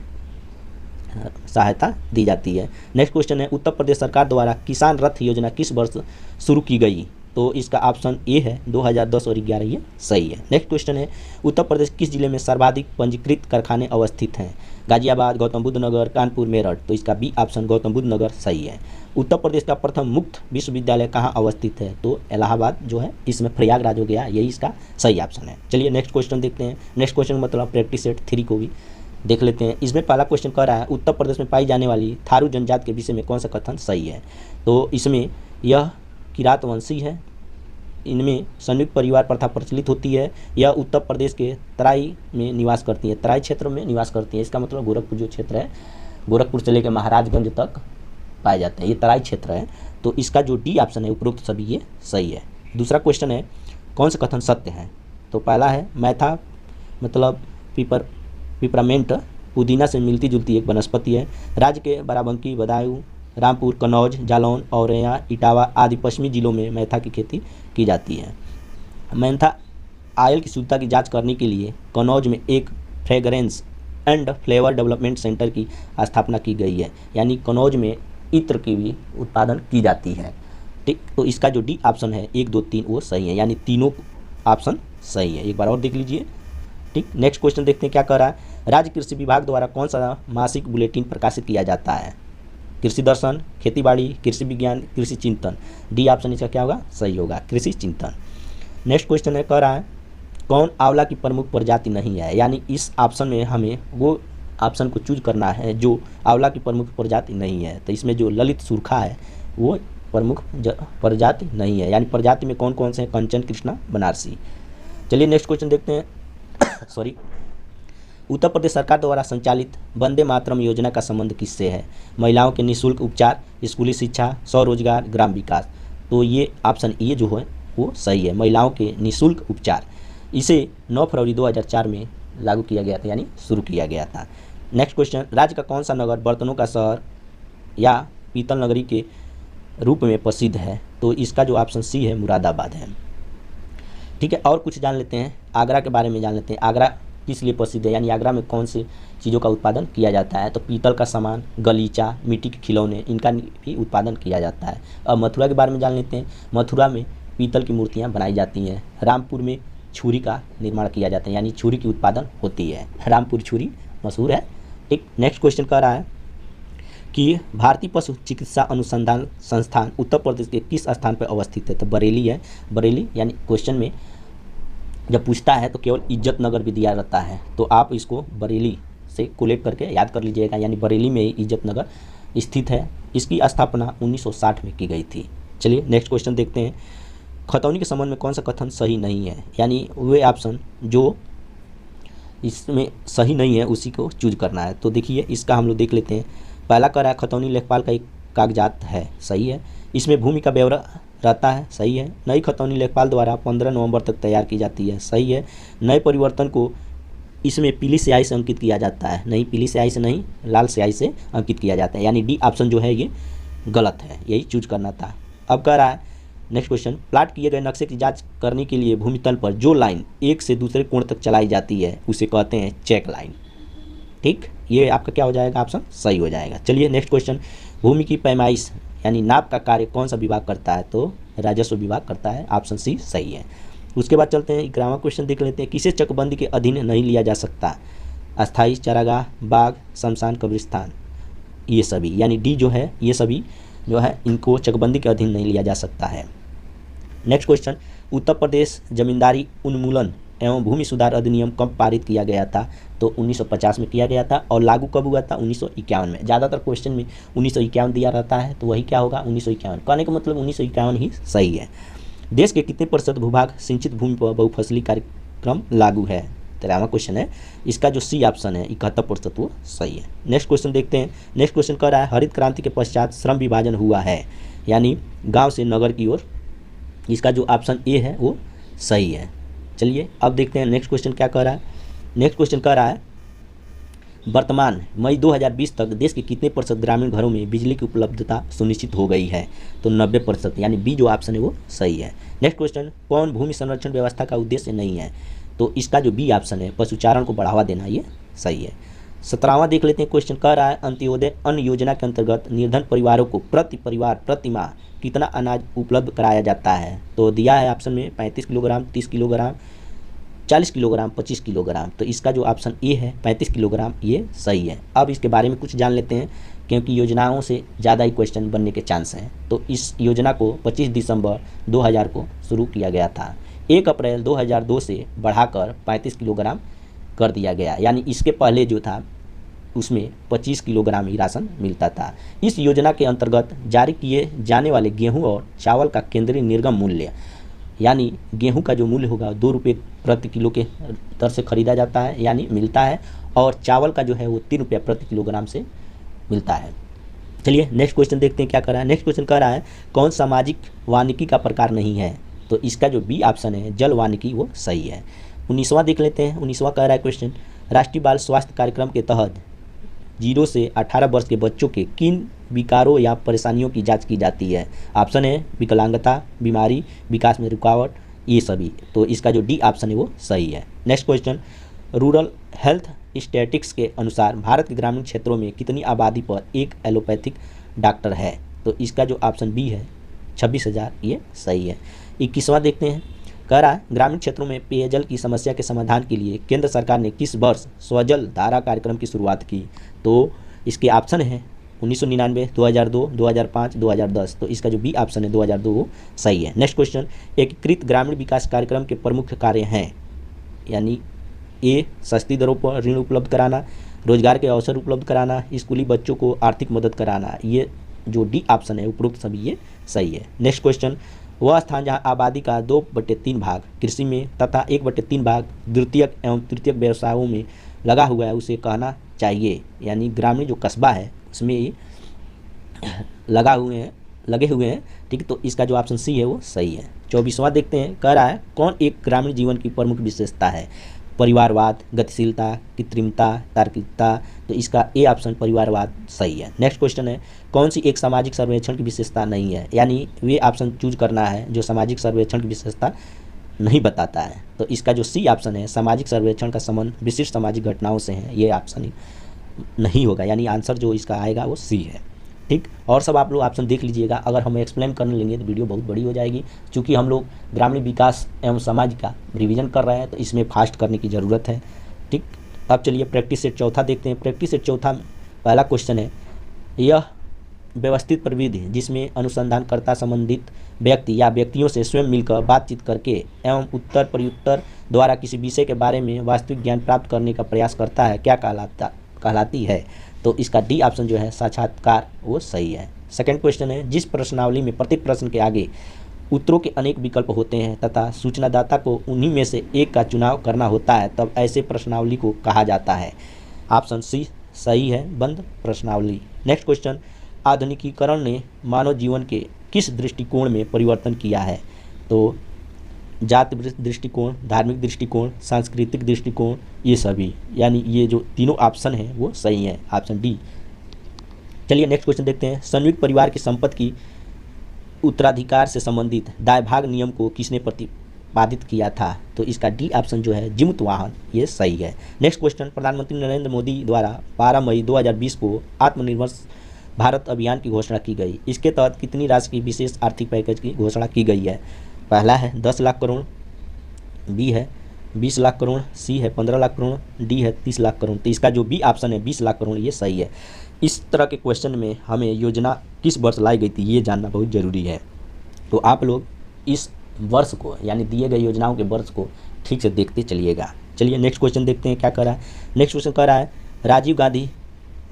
सहायता दी जाती है। नेक्स्ट क्वेश्चन है उत्तर प्रदेश सरकार द्वारा किसान रथ योजना किस वर्ष शुरू की गई। तो इसका ऑप्शन ए है 2010 और 11 ये सही है। नेक्स्ट क्वेश्चन है, उत्तर प्रदेश किस जिले में सर्वाधिक पंजीकृत कारखाने अवस्थित हैं? गाजियाबाद, गौतम बुद्ध नगर, कानपुर, मेरठ। तो इसका बी ऑप्शन गौतम बुद्ध नगर सही है। उत्तर प्रदेश का प्रथम मुक्त विश्वविद्यालय कहाँ अवस्थित है? तो इलाहाबाद जो है, इसमें प्रयागराज हो गया, यही इसका सही ऑप्शन है। चलिए नेक्स्ट क्वेश्चन देखते हैं। नेक्स्ट क्वेश्चन मतलब प्रैक्टिस सेट 3 को भी देख लेते हैं। इसमें पहला क्वेश्चन कह रहा है, उत्तर प्रदेश में पाई जाने वाली थारू जनजाति के विषय में कौन सा कथन सही है? तो इसमें यह किरातवंशी है, इनमें संयुक्त परिवार प्रथा प्रचलित होती है, यह उत्तर प्रदेश के तराई में निवास करती है, तराई क्षेत्र में निवास करती है। इसका मतलब गोरखपुर जो क्षेत्र है, गोरखपुर से लेकर महाराजगंज तक पाए जाते हैं, ये तराई क्षेत्र है। तो इसका जो डी ऑप्शन है उपरोक्त सभी ये सही है। दूसरा क्वेश्चन है, कौन सा कथन सत्य है? तो पहला है, मैथा मतलब पिपरामेंट पुदीना से मिलती जुलती एक वनस्पति है। राज्य के बाराबंकी, बदायूं, रामपुर, कन्नौज, जालौन, औरैया, इटावा आदि पश्चिमी जिलों में मैथा की खेती की जाती है। मैथा ऑयल की शुद्धता की जांच करने के लिए कन्नौज में एक fragrance and flavour development centre की स्थापना की गई है, यानी कन्नौज में इत्र की भी उत्पादन की जाती है। ठीक, तो इसका जो डी ऑप्शन है 1, 2, 3 वो सही है, यानी तीनों ऑप्शन सही है। एक बार और देख लीजिए। ठीक, नेक्स्ट क्वेश्चन देखते हैं क्या कह रहा है। राज्य कृषि विभाग द्वारा कौन सा मासिक बुलेटिन प्रकाशित किया जाता है? कृषि दर्शन, खेतीबाड़ी, कृषि विज्ञान, कृषि चिंतन। डी ऑप्शन इसका क्या होगा? सही होगा, कृषि चिंतन। नेक्स्ट क्वेश्चन है, कह रहा है कौन आंवला की प्रमुख प्रजाति नहीं है? यानी इस ऑप्शन में हमें वो ऑप्शन को चूज करना है जो आंवला की प्रमुख प्रजाति नहीं है। तो इसमें जो ललित सुरखा है वो प्रमुख प्रजाति नहीं है, यानी प्रजाति में कौन कौन से हैं? कंचन, कृष्णा, बनारसी। चलिए नेक्स्ट क्वेश्चन देखते हैं। सॉरी, उत्तर प्रदेश सरकार द्वारा संचालित वंदे मातरम योजना का संबंध किससे है? महिलाओं के निःशुल्क उपचार, स्कूली शिक्षा, स्वरोजगार, ग्राम विकास। तो ये ऑप्शन ए जो है वो सही है, महिलाओं के निःशुल्क उपचार। इसे 9 फरवरी 2004 में लागू किया गया था, यानी शुरू किया गया था। नेक्स्ट क्वेश्चन, राज्य का कौन सा नगर बर्तनों का शहर या पीतल नगरी के रूप में प्रसिद्ध है? तो इसका जो ऑप्शन सी है मुरादाबाद है। ठीक है, और कुछ जान लेते हैं, आगरा के बारे में जान लेते हैं। आगरा किस लिए प्रसिद्ध है, यानी आगरा में कौन सी चीज़ों का उत्पादन किया जाता है? तो पीतल का सामान, गलीचा, मिट्टी के खिलौने, इनका भी उत्पादन किया जाता है। अब मथुरा के बारे में जान लेते हैं। मथुरा में पीतल की मूर्तियाँ बनाई जाती हैं। रामपुर में छुरी का निर्माण किया जाता है, यानी छुरी की उत्पादन होती है। रामपुर छुरी मशहूर है। ठीक, नेक्स्ट क्वेश्चन कह रहा है कि भारतीय पशु चिकित्सा अनुसंधान संस्थान उत्तर प्रदेश के किस स्थान पर अवस्थित है? तो बरेली है। बरेली, यानी क्वेश्चन में जब पूछता है तो केवल इज्जत नगर भी दिया रहता है, तो आप इसको बरेली से कोलेक्ट करके याद कर लीजिएगा, यानी बरेली में ही इज्जत नगर स्थित है। इसकी स्थापना 1960 में की गई थी। चलिए नेक्स्ट क्वेश्चन देखते हैं। खतौनी के संबंध में कौन सा कथन सही नहीं है? यानी वे ऑप्शन जो इसमें सही नहीं है उसी को चूज करना है। तो देखिए इसका हम लोग देख लेते हैं। पहला कह रहा है खतौनी लेखपाल का एक कागजात है, सही है। इसमें भूमि का ब्यौरा रहता है, सही है। नई खतौनी लेखपाल द्वारा 15 नवंबर तक तैयार की जाती है, सही है। नए परिवर्तन को इसमें पीली स्याही से अंकित किया जाता है, नहीं पीली स्याही से नहीं, लाल स्याही से अंकित किया जाता है, यानी डी ऑप्शन जो है ये गलत है, यही चूज करना था। अब कह रहा है नेक्स्ट क्वेश्चन, प्लाट किए गए नक्शे की जांच करने के लिए भूमि तल पर जो लाइन एक से दूसरे कोण तक चलाई जाती है उसे कहते हैं चेक लाइन। ठीक, ये आपका क्या हो जाएगा? ऑप्शन सही हो जाएगा। चलिए नेक्स्ट क्वेश्चन, भूमि की पैमाइश यानी नाप का कार्य कौन सा विभाग करता है? तो राजस्व विभाग करता है, ऑप्शन सी सही है। उसके बाद चलते हैं ग्रामर क्वेश्चन देख लेते हैं। किसे चकबंदी के अधीन नहीं लिया जा सकता? अस्थाई चारागाह, बाग, शमशान, कब्रिस्तान, ये सभी, यानी डी जो है ये सभी जो है इनको चकबंदी के अधीन नहीं लिया जा सकता है। नेक्स्ट क्वेश्चन, उत्तर प्रदेश जमींदारी उन्मूलन एवं भूमि सुधार अधिनियम कब पारित किया गया था? तो 1950 में किया गया था। और लागू कब हुआ था? 1951 में। ज़्यादातर क्वेश्चन में 1951 दिया रहता है, तो वही क्या होगा? 1951। कहने का मतलब 1951 ही सही है। देश के कितने प्रतिशत भूभाग सिंचित भूमि पर बहुफसली कार्यक्रम लागू है? 13वां क्वेश्चन है, इसका जो सी ऑप्शन है 71% वो सही है। नेक्स्ट क्वेश्चन देखते हैं। नेक्स्ट क्वेश्चन कह रहा है हरित क्रांति के पश्चात श्रम विभाजन हुआ है, यानी गाँव से नगर की ओर। इसका जो ऑप्शन ए है वो सही है। चलिए अब देखते हैं नेक्स्ट क्वेश्चन क्या कह रहा है। नेक्स्ट क्वेश्चन कह रहा है वर्तमान मई 2020 तक देश के कितने प्रतिशत ग्रामीण घरों में बिजली की उपलब्धता सुनिश्चित हो गई है? तो 90%, यानी बी जो ऑप्शन है वो सही है। नेक्स्ट क्वेश्चन, कौन भूमि संरक्षण व्यवस्था का उद्देश्य नहीं है? तो इसका जो बी ऑप्शन है पशुचारण को बढ़ावा देना, ये सही है। 17वां देख लेते हैं क्वेश्चन, कह रहा है अंत्योदय अन्न योजना के अंतर्गत निर्धन परिवारों को प्रति परिवार प्रति माह कितना अनाज उपलब्ध कराया जाता है। तो दिया है ऑप्शन में 35 किलोग्राम, 30 किलोग्राम, 40 किलोग्राम, 25 किलोग्राम। तो इसका जो ऑप्शन ए है 35 किलोग्राम, ये सही है। अब इसके बारे में कुछ जान लेते हैं, क्योंकि योजनाओं से ज़्यादा ही क्वेश्चन बनने के चांस हैं। तो इस योजना को 25 दिसंबर 2000 को शुरू किया गया था। 1 अप्रैल 2002 से बढ़ाकर 35 किलोग्राम कर दिया गया, यानी इसके पहले जो था उसमें 25 किलोग्राम ही राशन मिलता था। इस योजना के अंतर्गत जारी किए जाने वाले गेहूं और चावल का केंद्रीय निर्गम मूल्य, यानी गेहूं का जो मूल्य होगा 2 रुपये प्रति किलो के दर से खरीदा जाता है, यानी मिलता है, और चावल का जो है वो 3 रुपये प्रति किलोग्राम से मिलता है। चलिए नेक्स्ट क्वेश्चन देखते हैं क्या कर रहा है। नेक्स्ट क्वेश्चन कह रहा है कौन सामाजिक वानिकी का प्रकार नहीं है। तो इसका जो बी ऑप्शन है जल वानिकी, वो सही है। 19वां देख लेते हैं। 19वां कह रहा है क्वेश्चन, राष्ट्रीय बाल स्वास्थ्य कार्यक्रम के तहत 0 से 18 वर्ष के बच्चों के किन विकारों या परेशानियों की जांच की जाती है। ऑप्शन है विकलांगता, बीमारी, विकास में रुकावट, ये सभी। तो इसका जो डी ऑप्शन है वो सही है। Next question, rural health statistics के अनुसार भारत के ग्रामीण क्षेत्रों में कितनी आबादी पर एक एलोपैथिक डॉक्टर है। तो इसका जो ऑप्शन बी है 26,000, ये सही है। 21वां देखते हैं, कह रहा है ग्रामीण क्षेत्रों में पेयजल की समस्या के समाधान के लिए केंद्र सरकार ने किस वर्ष स्वजल धारा कार्यक्रम की शुरुआत की। तो इसके ऑप्शन है 1999, 2002, 2005, 2010। तो इसका जो बी ऑप्शन है 2002 वो सही है। नेक्स्ट क्वेश्चन, एकीकृत ग्रामीण विकास कार्यक्रम के प्रमुख कार्य हैं, यानी ए सस्ती दरों पर ऋण उपलब्ध कराना, रोजगार के अवसर उपलब्ध कराना, स्कूली बच्चों को आर्थिक मदद कराना। ये जो डी ऑप्शन है उपरोक्त सभी ये सही है। नेक्स्ट क्वेश्चन, वह स्थान जहां आबादी का 2/3 भाग कृषि में तथा 1/3 भाग द्वितीयक एवं तृतीयक व्यवसायों में लगा हुआ है उसे कहना चाहिए, यानी ग्रामीण जो कस्बा है उसमें ये लगे हुए हैं, ठीक है। तो इसका जो ऑप्शन सी है वो सही है। 24वां देखते हैं, कह रहा है कौन एक ग्रामीण जीवन की प्रमुख विशेषता है। परिवारवाद, गतिशीलता, कृत्रिमता, तार्किकता। तो इसका ए ऑप्शन परिवारवाद सही है। नेक्स्ट क्वेश्चन है, कौन सी एक सामाजिक सर्वेक्षण की विशेषता नहीं है, यानी वे ऑप्शन चूज करना है जो सामाजिक सर्वेक्षण की विशेषता नहीं बताता है। तो इसका जो सी ऑप्शन है सामाजिक सर्वेक्षण का संबंध विशिष्ट सामाजिक घटनाओं से है, ये ऑप्शन नहीं होगा, यानी आंसर जो इसका आएगा वो सी है, ठीक। और सब आप लोग ऑप्शन देख लीजिएगा। अगर हम एक्सप्लेन करने लेंगे तो वीडियो बहुत बड़ी हो जाएगी, क्योंकि हम लोग ग्रामीण विकास एवं समाज का रिवीजन कर रहे हैं, तो इसमें फास्ट करने की ज़रूरत है, ठीक। अब चलिए प्रैक्टिस सेट चौथा देखते हैं। प्रैक्टिस सेट चौथा में पहला क्वेश्चन है, यह व्यवस्थित प्रविधि जिसमें अनुसंधानकर्ता संबंधित व्यक्ति या व्यक्तियों से स्वयं मिलकर बातचीत करके एवं उत्तर प्रत्युत्तर द्वारा किसी विषय के बारे में वास्तविक ज्ञान प्राप्त करने का प्रयास करता है, क्या कहलाती है। तो इसका डी ऑप्शन जो है साक्षात्कार, वो सही है। सेकंड क्वेश्चन है, जिस प्रश्नावली में प्रत्येक प्रश्न के आगे उत्तरों के अनेक विकल्प होते हैं तथा सूचनादाता को उन्हीं में से एक का चुनाव करना होता है, तब ऐसे प्रश्नावली को कहा जाता है। ऑप्शन सी सही है, बंद प्रश्नावली। नेक्स्ट क्वेश्चन, आधुनिकीकरण ने मानव जीवन के किस दृष्टिकोण में परिवर्तन किया है। तो जाति दृष्टिकोण, धार्मिक दृष्टिकोण, सांस्कृतिक दृष्टिकोण, ये सभी, यानी ये जो तीनों ऑप्शन हैं वो सही है, ऑप्शन डी। चलिए नेक्स्ट क्वेश्चन देखते हैं, संयुक्त परिवार की संपत्ति की उत्तराधिकार से संबंधित दायभाग नियम को किसने प्रतिपादित किया था। तो इसका डी ऑप्शन जो है जिमुत वाहन, ये सही है। नेक्स्ट क्वेश्चन, प्रधानमंत्री नरेंद्र मोदी द्वारा 12 मई 2020 को आत्मनिर्भर भारत अभियान की घोषणा की गई। इसके तहत कितनी राशि की विशेष आर्थिक पैकेज की घोषणा की गई है। पहला है 10 लाख करोड़, बी है 20 लाख करोड़, सी है 15 लाख करोड़, डी है 30 लाख करोड़। तो इसका जो बी ऑप्शन है 20 लाख करोड़, ये सही है। इस तरह के क्वेश्चन में हमें योजना किस वर्ष लाई गई थी ये जानना बहुत ज़रूरी है। तो आप लोग इस वर्ष को, यानी दिए गए योजनाओं के वर्ष को ठीक से देखते चलिएगा। चलिए नेक्स्ट क्वेश्चन देखते हैं क्या कर रहा है। नेक्स्ट क्वेश्चन कर रहा है, राजीव गांधी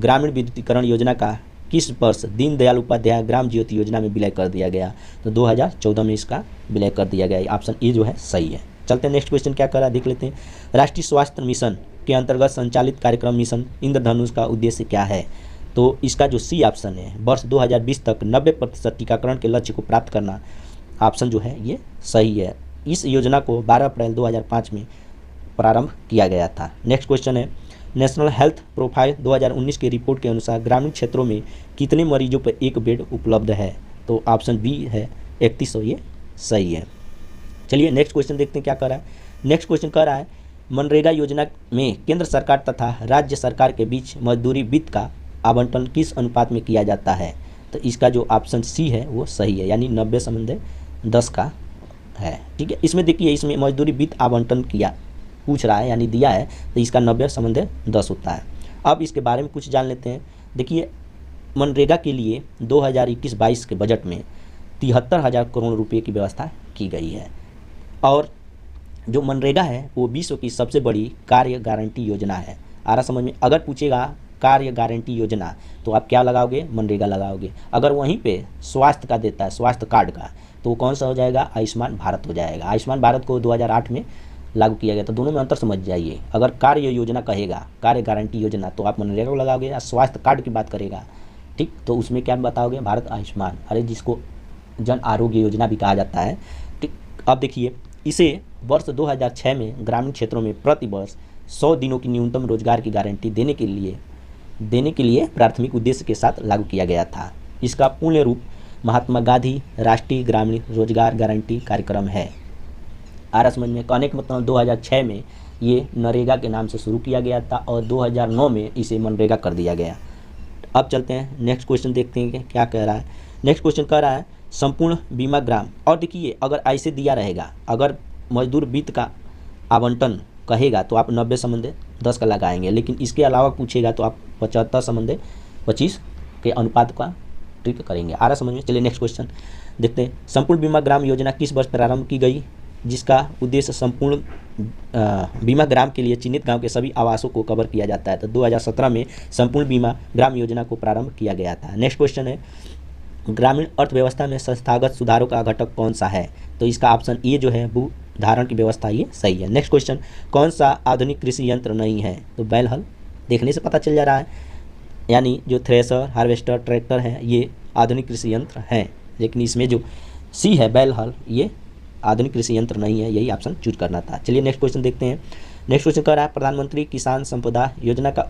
ग्रामीण विद्युतीकरण योजना का किस वर्ष दीनदयाल उपाध्याय ग्राम ज्योति योजना में विलय कर दिया गया। तो 2014 में इसका विलय कर दिया गया, ऑप्शन ए जो है सही है। चलते हैं नेक्स्ट क्वेश्चन क्या कर रहा है देख लेते हैं। राष्ट्रीय स्वास्थ्य मिशन के अंतर्गत संचालित कार्यक्रम मिशन इंद्रधनुष का उद्देश्य क्या है। तो इसका जो सी ऑप्शन है वर्ष 2020 तक 90% टीकाकरण के लक्ष्य को प्राप्त करना, ऑप्शन जो है ये सही है। इस योजना को 12 अप्रैल 2005 में प्रारंभ किया गया था। नेक्स्ट क्वेश्चन है, नेशनल हेल्थ प्रोफाइल 2019 की रिपोर्ट के अनुसार ग्रामीण क्षेत्रों में कितने मरीजों पर एक बेड उपलब्ध है। तो ऑप्शन बी है 3100, ये सही है। चलिए नेक्स्ट क्वेश्चन देखते हैं क्या कर रहा है। नेक्स्ट क्वेश्चन कह रहा है, मनरेगा योजना में केंद्र सरकार तथा राज्य सरकार के बीच मजदूरी वित्त का आवंटन किस अनुपात में किया जाता है? तो इसका जो ऑप्शन सी है वो सही है, यानी 90/10 का है। ठीक है, इसमें देखिए, इसमें मजदूरी वित्त आवंटन किया पूछ रहा है यानी दिया है, तो इसका 90/10 होता है। अब इसके बारे में कुछ जान लेते हैं। देखिए, मनरेगा के लिए 2021-22 के बजट में 73,000 करोड़ रुपए की व्यवस्था की गई है। और जो मनरेगा है वो विश्व की सबसे बड़ी कार्य गारंटी योजना है। आ रहा समझ में? अगर पूछेगा कार्य गारंटी योजना तो आप क्या लगाओगे? मनरेगा लगाओगे। अगर वहीं पे स्वास्थ्य का देता है, स्वास्थ्य कार्ड का, तो वो कौन सा हो जाएगा? आयुष्मान भारत हो जाएगा। आयुष्मान भारत को 2008 में लागू किया गया। तो दोनों में अंतर समझ जाइए। अगर कार्य योजना कहेगा, कार्य गारंटी योजना, तो आप मनरेगा को लगाओगे। या स्वास्थ्य कार्ड की बात करेगा, ठीक, तो उसमें क्या बताओगे? भारत आयुष्मान, अरे जिसको जन आरोग्य योजना भी कहा जाता है। ठीक, अब देखिए, इसे वर्ष 2006 में ग्रामीण क्षेत्रों में प्रति वर्ष 100 दिनों की न्यूनतम रोजगार की गारंटी देने के लिए प्राथमिक उद्देश्य के साथ लागू किया गया था। इसका पूर्ण रूप महात्मा गांधी राष्ट्रीय ग्रामीण रोजगार गारंटी कार्यक्रम है। आ रहा समझ में? कहने का मतलब 2006 में ये नरेगा के नाम से शुरू किया गया था और 2009 में इसे मनरेगा कर दिया गया। अब चलते हैं नेक्स्ट क्वेश्चन, देखते हैं कि क्या कह रहा है। नेक्स्ट क्वेश्चन कह रहा है संपूर्ण बीमा ग्राम। और देखिए, अगर ऐसे दिया रहेगा, अगर मजदूर वित्त का आवंटन कहेगा तो आप 90/10 का लगाएंगे, लेकिन इसके अलावा पूछेगा तो आप 75/25 के अनुपात का ट्रिक करेंगे। आ रहा समझ में? चलिए नेक्स्ट क्वेश्चन देखते हैं। संपूर्ण बीमा ग्राम योजना किस वर्ष प्रारंभ की गई, जिसका उद्देश्य संपूर्ण बीमा ग्राम के लिए चिन्हित गांव के सभी आवासों को कवर किया जाता है? तो 2017 में संपूर्ण बीमा ग्राम योजना को प्रारंभ किया गया था। नेक्स्ट क्वेश्चन है ग्रामीण अर्थव्यवस्था में संस्थागत सुधारों का घटक कौन सा है? तो इसका ऑप्शन ए जो है भू धारण की व्यवस्था, ये सही है। नेक्स्ट क्वेश्चन, कौन सा आधुनिक कृषि यंत्र नहीं है? तो बैल हल, देखने से पता चल जा रहा है, यानी जो थ्रेसर, हार्वेस्टर, ट्रैक्टर है, ये आधुनिक कृषि यंत्र हैं। लेकिन इसमें जो सी है बैल हल, ये आधुनिक कृषि यंत्र नहीं है, यही ऑप्शन चूज करना था। चलिए नेक्स्ट क्वेश्चन देखते हैं। नेक्स्ट क्वेश्चन कह रहा है प्रधानमंत्री किसान संपदा योजना का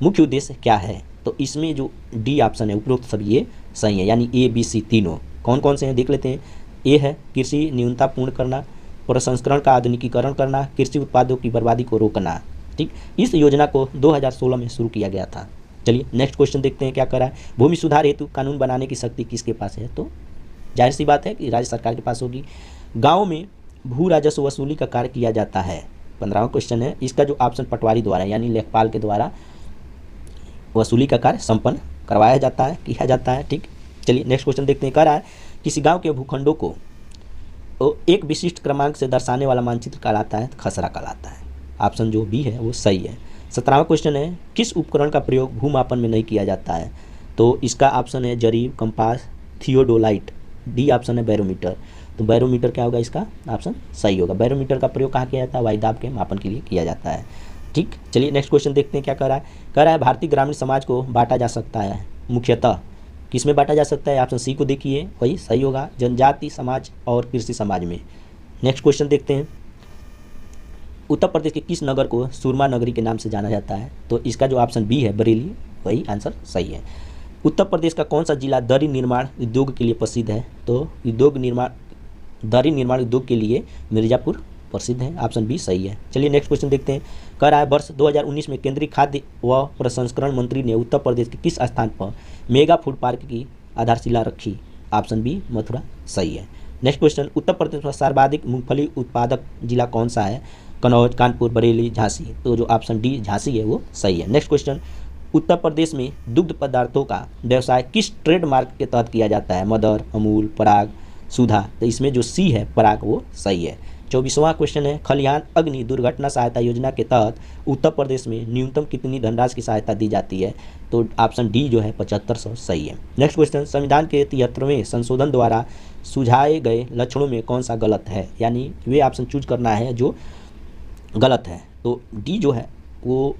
मुख्य उद्देश्य क्या है? तो इसमें जो डी ऑप्शन है उपरोक्त सब ये सही है, यानी ए बी सी तीनों। कौन कौन से हैं देख लेते हैं। ए है कृषि न्यूनता पूर्ण करना, प्रसंस्करण का आधुनिकीकरण करना, कृषि उत्पादों की बर्बादी को रोकना। ठीक, इस योजना को 2016 में शुरू किया गया था। चलिए नेक्स्ट क्वेश्चन देखते हैं क्या कर रहा है। भूमि सुधार हेतु कानून बनाने की शक्ति किसके पास है? तो जाहिर सी बात है कि राज्य सरकार के पास होगी। गाँव में भू राजस्व वसूली का कार्य किया जाता है। 15वां क्वेश्चन है, इसका जो ऑप्शन पटवारी द्वारा यानी लेखपाल के द्वारा वसूली का कार्य संपन्न करवाया जाता है, किया जाता है। ठीक, चलिए नेक्स्ट क्वेश्चन देखते हैं। कह रहा है किसी गांव के भूखंडों को एक विशिष्ट क्रमांक से दर्शाने वाला मानचित्र कहलाता है? खसरा कहलाता है। ऑप्शन जो बी है वो सही है। 17वां क्वेश्चन है किस उपकरण का प्रयोग भूमापन में नहीं किया जाता है? तो इसका ऑप्शन है जरीब, कंपास, थियोडोलाइट। डी ऑप्शन है बैरोमीटर। तो बैरोमीटर क्या होगा? इसका ऑप्शन सही होगा। बैरोमीटर का प्रयोग कहाँ किया जाता है? वायुदाब के मापन के लिए किया जाता है। ठीक, चलिए नेक्स्ट क्वेश्चन देखते हैं क्या कह रहा है। कह रहा है भारतीय ग्रामीण समाज को बांटा जा सकता है मुख्यतः किस में बांटा जा सकता है? ऑप्शन सी को देखिए, वही सही होगा, जनजाति समाज और कृषि समाज में। नेक्स्ट क्वेश्चन देखते हैं। उत्तर प्रदेश के किस नगर को सुरमा नगरी के नाम से जाना जाता है? तो इसका जो ऑप्शन बी है बरेली, वही आंसर सही है। उत्तर प्रदेश का कौन सा जिला दरी निर्माण उद्योग के लिए प्रसिद्ध है? तो दरी निर्माण उद्योग के लिए मिर्जापुर प्रसिद्ध है। ऑप्शन बी सही है। चलिए नेक्स्ट क्वेश्चन देखते हैं। कह रहा है वर्ष 2019 में केंद्रीय खाद्य व प्रसंस्करण मंत्री ने उत्तर प्रदेश के किस स्थान पर मेगा फूड पार्क की आधारशिला रखी? ऑप्शन बी मथुरा, सही है। नेक्स्ट क्वेश्चन, उत्तर प्रदेश में सर्वाधिक मूंगफली उत्पादक जिला कौन सा है? कन्नौज, कानपुर, बरेली, झांसी। तो जो ऑप्शन डी झांसी है वो सही है। नेक्स्ट क्वेश्चन, उत्तर प्रदेश में दुग्ध पदार्थों का व्यवसाय किस ट्रेडमार्क के तहत किया जाता है? मदर, अमूल, पराग, सुधा। तो इसमें जो सी है पराग वो सही है। 24वां क्वेश्चन है खलिहान अग्नि दुर्घटना सहायता योजना के तहत उत्तर प्रदेश में न्यूनतम कितनी धनराशि की सहायता दी जाती है? तो ऑप्शन डी जो है 7500 सही है। नेक्स्ट क्वेश्चन, संविधान के 73वें संशोधन द्वारा सुझाए गए लक्षणों में कौन सा गलत है? यानी वे ऑप्शन चूज करना है जो गलत है। तो डी जो है वो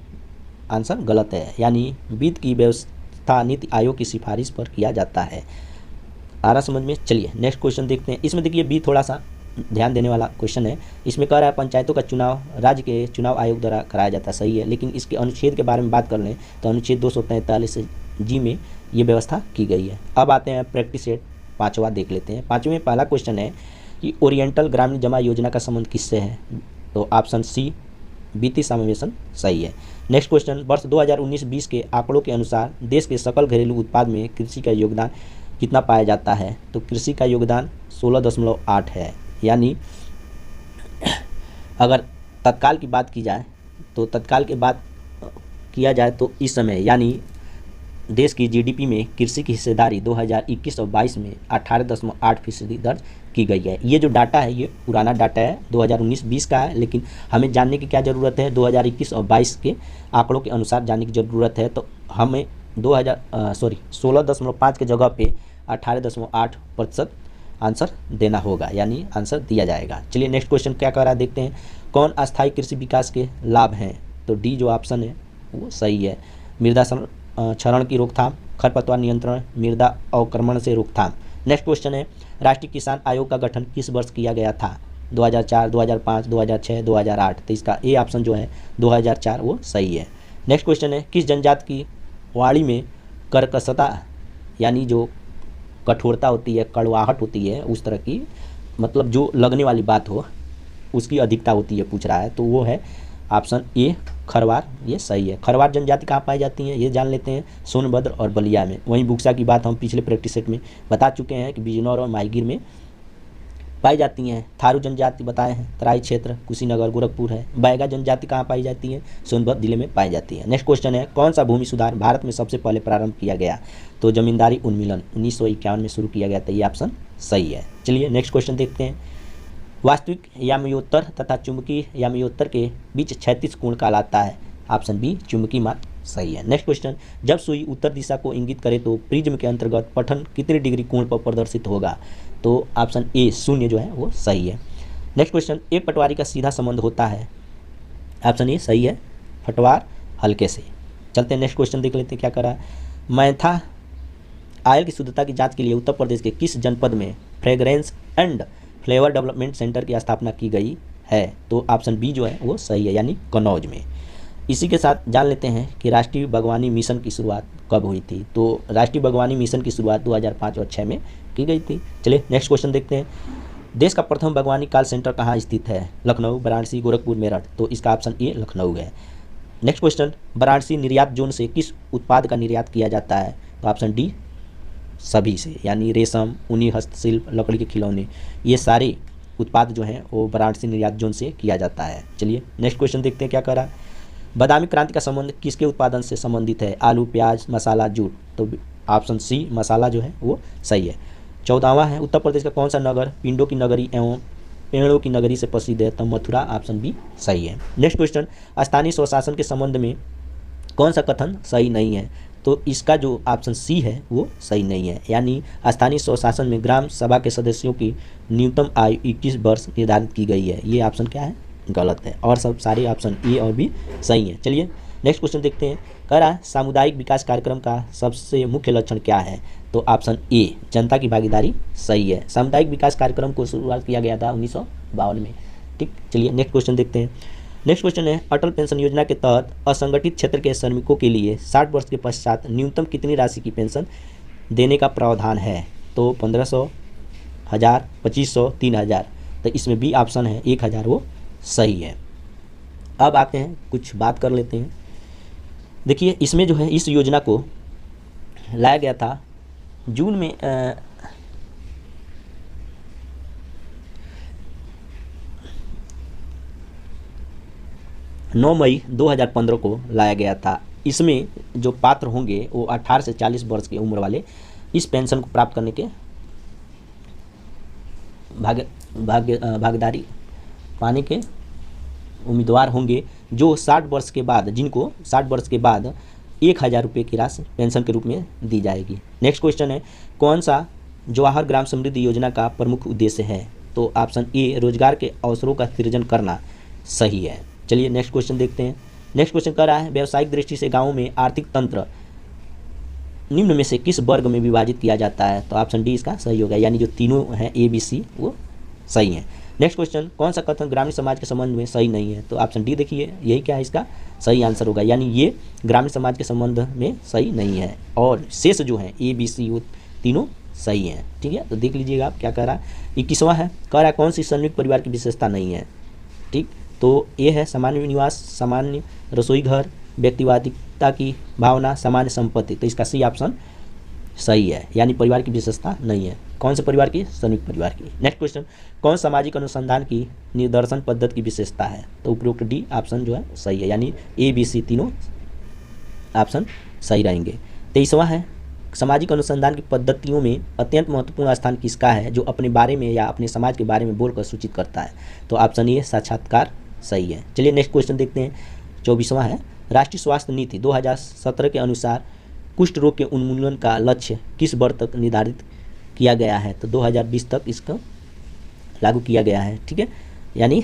आंसर गलत है, यानी वित्त की व्यवस्था नीति आयोग की सिफारिश पर किया जाता है। आ रहा समझ में? चलिए नेक्स्ट क्वेश्चन देखते हैं। इसमें देखिए बी थोड़ा सा ध्यान देने वाला क्वेश्चन है। इसमें कह रहा है पंचायतों का चुनाव राज्य के चुनाव आयोग द्वारा कराया जाता है, सही है। लेकिन इसके अनुच्छेद के बारे में बात कर लें तो अनुच्छेद 243 जी में ये व्यवस्था की गई है। अब आते हैं प्रैक्टिस सेट 5वां देख लेते हैं। 5वें में पहला क्वेश्चन है कि ओरिएंटल ग्रामीण जमा योजना का संबंध किससे है? तो ऑप्शन सी वित्तीय समावेशन सही है। नेक्स्ट क्वेश्चन, वर्ष 2019-20 के आंकड़ों के अनुसार देश के सकल घरेलू उत्पाद में कृषि का योगदान कितना पाया जाता है? तो कृषि का योगदान 16.8 है। यानी अगर तत्काल की बात की जाए तो तत्काल की बात किया जाए तो इस समय यानी देश की जीडीपी में कृषि की हिस्सेदारी 2021 और 22 में 18.8% दर्ज की गई है। ये जो डाटा है ये पुराना डाटा है, 2019-20 का है, लेकिन हमें जानने की क्या ज़रूरत है? 2021 और 22 के आंकड़ों के अनुसार जानने की ज़रूरत है। तो हमें 16.5 के जगह पे 18.8% आंसर देना होगा, यानी आंसर दिया जाएगा। चलिए नेक्स्ट क्वेश्चन क्या कह रहा है देखते हैं। कौन अस्थायी कृषि विकास के लाभ हैं? तो डी जो ऑप्शन है वो सही है। मृदा क्षरण की रोकथाम, खरपतवार नियंत्रण, मृदा अवक्रमण से रोकथाम। नेक्स्ट क्वेश्चन है, राष्ट्रीय किसान आयोग का गठन किस वर्ष किया गया था? 2004, 2005, 2006, 2008। तो इसका ए ऑप्शन जो है 2004 वो सही है। नेक्स्ट क्वेश्चन है, किस जनजाति की वाणी में कर्कशता यानी जो कठोरता होती है, कड़वाहट होती है, उस तरह की मतलब जो लगने वाली बात हो उसकी अधिकता होती है पूछ रहा है, तो वो है ऑप्शन ए खरवार, ये सही है। खरवार जनजाति कहाँ पाई जाती हैं ये जान लेते हैं, सोनभद्र और बलिया में। वहीं बुक्सा की बात हम पिछले प्रैक्टिस सेट में बता चुके हैं कि बिजनौर और माहीगीर में पाई जाती हैं। थारू जनजाति बताए हैं तराई क्षेत्र, कुशीनगर, गोरखपुर है। बैगा जनजाति कहाँ पाई जाती है? सोनभद्र जिले में पाई जाती है। नेक्स्ट क्वेश्चन है, कौन सा भूमि सुधार भारत में सबसे पहले प्रारंभ किया गया? तो जमींदारी उन्मूलन 1951 में शुरू किया गया था, ये ऑप्शन सही है। चलिए नेक्स्ट क्वेश्चन देखते हैं। वास्तविक याम्योत्तर तथा चुंबकीय याम्योत्तर के बीच 36 कोण कहलाता है? ऑप्शन बी चुंबकीय मान सही है। नेक्स्ट क्वेश्चन, जब सुई उत्तर दिशा को इंगित करे तो प्रिज्म के अंतर्गत पठन कितने डिग्री कोण पर प्रदर्शित होगा? तो ऑप्शन ए 0 जो है वो सही है। नेक्स्ट क्वेश्चन, एक पटवारी का सीधा संबंध होता है? ऑप्शन ए सही है, पटवार हल्के से। चलते हैं नेक्स्ट क्वेश्चन देख लेते हैं क्या करा। मैथा आयल की शुद्धता की जांच के लिए उत्तर प्रदेश के किस जनपद में fragrance and flavour development centre की स्थापना की गई है? तो ऑप्शन बी जो है वो सही है, यानी कन्नौज में। इसी के साथ जान लेते हैं कि राष्ट्रीय बागवानी मिशन की शुरुआत कब हुई थी? तो राष्ट्रीय बागवानी मिशन की शुरुआत 2005 और 6 में की गई थी। चलिए नेक्स्ट क्वेश्चन देखते हैं। देश का प्रथम बागवानी कॉल सेंटर कहाँ स्थित है? लखनऊ, वाराणसी, गोरखपुर, मेरठ। तो इसका ऑप्शन ए लखनऊ है। नेक्स्ट क्वेश्चन, वाराणसी निर्यात जोन से किस उत्पाद का निर्यात किया जाता है? तो ऑप्शन डी सभी से, यानी रेशम, ऊनी हस्तशिल्प, लकड़ी के खिलौने, ये सारे उत्पाद जो हैं वो वाराणसी निर्यात जोन से किया जाता है। चलिए नेक्स्ट क्वेश्चन देखते हैं क्या कह रहा है। बादामी क्रांति का संबंध किसके उत्पादन से संबंधित है? आलू, प्याज, मसाला, जूट। तो ऑप्शन सी मसाला जो है वो सही है। 14वां है, उत्तर प्रदेश का कौन सा नगर पिंडों की नगरी एवं पेड़ों की नगरी से प्रसिद्ध है? तो मथुरा, ऑप्शन बी सही है। नेक्स्ट क्वेश्चन, स्थानीय स्वशासन के संबंध में कौन सा कथन सही नहीं है? तो इसका जो ऑप्शन सी है वो सही नहीं है, यानी स्थानीय स्वशासन में ग्राम सभा के सदस्यों की न्यूनतम आयु 21 वर्ष निर्धारित की गई है। ये ऑप्शन क्या है? गलत है, और सब सारे ऑप्शन ए और बी सही हैं। चलिए नेक्स्ट क्वेश्चन देखते हैं। कह रहा है सामुदायिक विकास कार्यक्रम का सबसे मुख्य लक्षण क्या है? तो ऑप्शन ए जनता की भागीदारी सही है। सामुदायिक विकास कार्यक्रम को शुरुआत किया गया था 1952 में। ठीक, चलिए नेक्स्ट क्वेश्चन देखते हैं। नेक्स्ट क्वेश्चन है, अटल पेंशन योजना के तहत असंगठित क्षेत्र के श्रमिकों के लिए 60 वर्ष के पश्चात न्यूनतम कितनी राशि की पेंशन देने का प्रावधान है? तो 1500, 1000, 2500, 3000। तो इसमें बी ऑप्शन है 1000 वो सही है। अब आते हैं कुछ बात कर लेते हैं। देखिए इसमें जो है इस योजना को लाया गया था जून में 9 मई 2015 को लाया गया था। इसमें जो पात्र होंगे वो 18 से 40 वर्ष की उम्र वाले इस पेंशन को प्राप्त करने के भागीदारी पाने के उम्मीदवार होंगे, जो 60 वर्ष के बाद, जिनको 60 वर्ष के बाद 1000 रुपये की राशि पेंशन के रूप में दी जाएगी। नेक्स्ट क्वेश्चन है, कौन सा जवाहर ग्राम समृद्धि योजना का प्रमुख उद्देश्य है? तो ऑप्शन ए रोजगार के अवसरों का सृजन करना सही है। चलिए नेक्स्ट क्वेश्चन देखते हैं। नेक्स्ट क्वेश्चन कह रहा है, व्यावसायिक दृष्टि से गाँवों में आर्थिक तंत्र निम्न में से किस वर्ग में विभाजित किया जाता है? तो ऑप्शन डी इसका सही होगा, यानी जो तीनों हैं ए बी सी वो सही हैं। नेक्स्ट क्वेश्चन, कौन सा कथन ग्रामीण समाज के संबंध में सही नहीं है? तो ऑप्शन डी देखिए यही क्या है इसका सही आंसर होगा, यानी ये ग्रामीण समाज के संबंध में सही नहीं है, और शेष जो है ए बी सी वो तीनों सही हैं। ठीक है, तो देख लीजिएगा आप क्या कह रहा है। 21वां है, कह रहा है कौन सी संयुक्त परिवार की विशेषता नहीं है? ठीक, तो ये है सामान्य निवास, सामान्य रसोई घर, व्यक्तिवादिता की भावना, सामान्य संपत्ति। तो इसका सी ऑप्शन सही है, यानी परिवार की विशेषता नहीं है। कौन से परिवार की? संयुक्त परिवार की। नेक्स्ट क्वेश्चन, कौन सामाजिक अनुसंधान की निर्दर्शन पद्धति की विशेषता है? तो उपरोक्त डी ऑप्शन जो है सही है, यानी ए बी सी तीनों ऑप्शन सही रहेंगे। 23वां है, सामाजिक अनुसंधान की पद्धतियों में अत्यंत महत्वपूर्ण स्थान किसका है जो अपने बारे में या अपने समाज के बारे में बोलकर सूचित करता है? तो ऑप्शन ए साक्षात्कार सही है। चलिए नेक्स्ट क्वेश्चन देखते हैं। 24वां है, राष्ट्रीय स्वास्थ्य नीति 2017 के अनुसार कुष्ठ रोग के उन्मूलन का लक्ष्य किस वर्ष तक निर्धारित किया गया है? तो 2020 तक इसको लागू किया गया है। ठीक है, यानी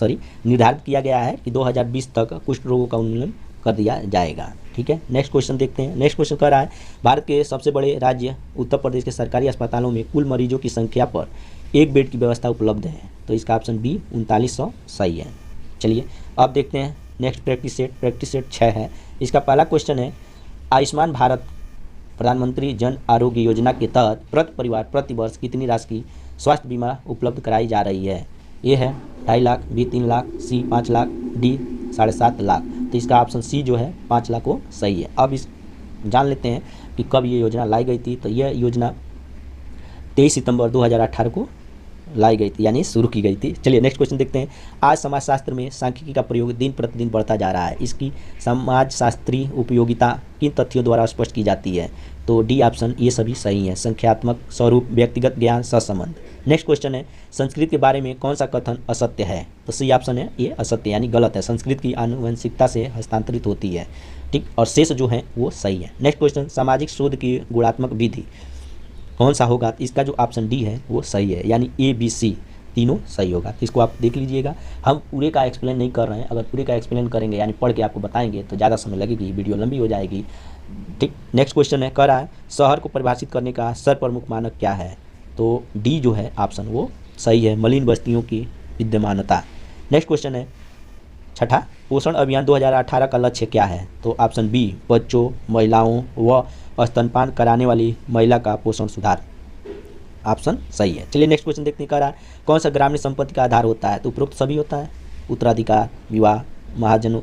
निर्धारित किया गया है कि 2020 तक कुष्ठ रोगों का उन्मूलन कर दिया जाएगा। ठीक है, नेक्स्ट क्वेश्चन देखते हैं। नेक्स्ट क्वेश्चन कह रहा है, भारत के सबसे बड़े राज्य उत्तर प्रदेश के सरकारी अस्पतालों में कुल मरीजों की संख्या पर एक बेड की व्यवस्था उपलब्ध है? तो इसका ऑप्शन बी 3900 सही है। चलिए अब देखते हैं नेक्स्ट प्रैक्टिस सेट 6 है। इसका पहला क्वेश्चन है, आयुष्मान भारत प्रधानमंत्री जन आरोग्य योजना के तहत प्रति परिवार प्रति वर्ष कितनी राशि की स्वास्थ्य बीमा उपलब्ध कराई जा रही है? ए है 2.5 लाख, बी 3 लाख, सी 5 लाख, डी 7.5 लाख। तो इसका ऑप्शन सी जो है 5 लाख वो सही है। अब इस जान लेते हैं कि कब ये योजना लाई गई थी। तो यह योजना 23 सितंबर 2018 को लाई गई थी, यानी शुरू की गई थी। चलिए नेक्स्ट क्वेश्चन देखते हैं। आज समाजशास्त्र में सांख्यिकी का प्रयोग दिन प्रतिदिन बढ़ता जा रहा है, इसकी समाजशास्त्रीय उपयोगिता किन तथ्यों द्वारा स्पष्ट की जाती है? तो डी ऑप्शन ये सभी सही है, संख्यात्मक स्वरूप, व्यक्तिगत ज्ञान, सहसंबंध। नेक्स्ट क्वेश्चन है, संस्कृत के बारे में कौन सा कथन असत्य है? तो सी ऑप्शन है ये असत्य, यानी गलत है। संस्कृत की आनुवंशिकता से हस्तांतरित होती है। ठीक, और शेष जो है वो सही है। नेक्स्ट क्वेश्चन, सामाजिक शोध की गुणात्मक विधि कौन सा होगा? इसका जो ऑप्शन डी है वो सही है, यानी ए बी सी तीनों सही होगा। तो इसको आप देख लीजिएगा। हम पूरे का एक्सप्लेन नहीं कर रहे हैं, अगर पूरे का एक्सप्लेन करेंगे यानी पढ़ के आपको बताएंगे तो ज़्यादा समय लगेगी, वीडियो लंबी हो जाएगी। ठीक, नेक्स्ट क्वेश्चन है, कह रहा है शहर को परिभाषित करने का सर्वप्रमुख मानक क्या है? तो डी जो है ऑप्शन वो सही है, मलिन बस्तियों की विद्यमानता। नेक्स्ट क्वेश्चन है छठा, पोषण अभियान 2018 का लक्ष्य क्या है? तो ऑप्शन बी बच्चों, महिलाओं व स्तनपान कराने वाली महिला का पोषण सुधार, ऑप्शन सही है। चलिए नेक्स्ट क्वेश्चन देखते हैं, कह रहा है कौन सा ग्रामीण संपत्ति का आधार होता है? तो उपरोक्त सभी होता है, उत्तराधिकार, विवाह, महाजनों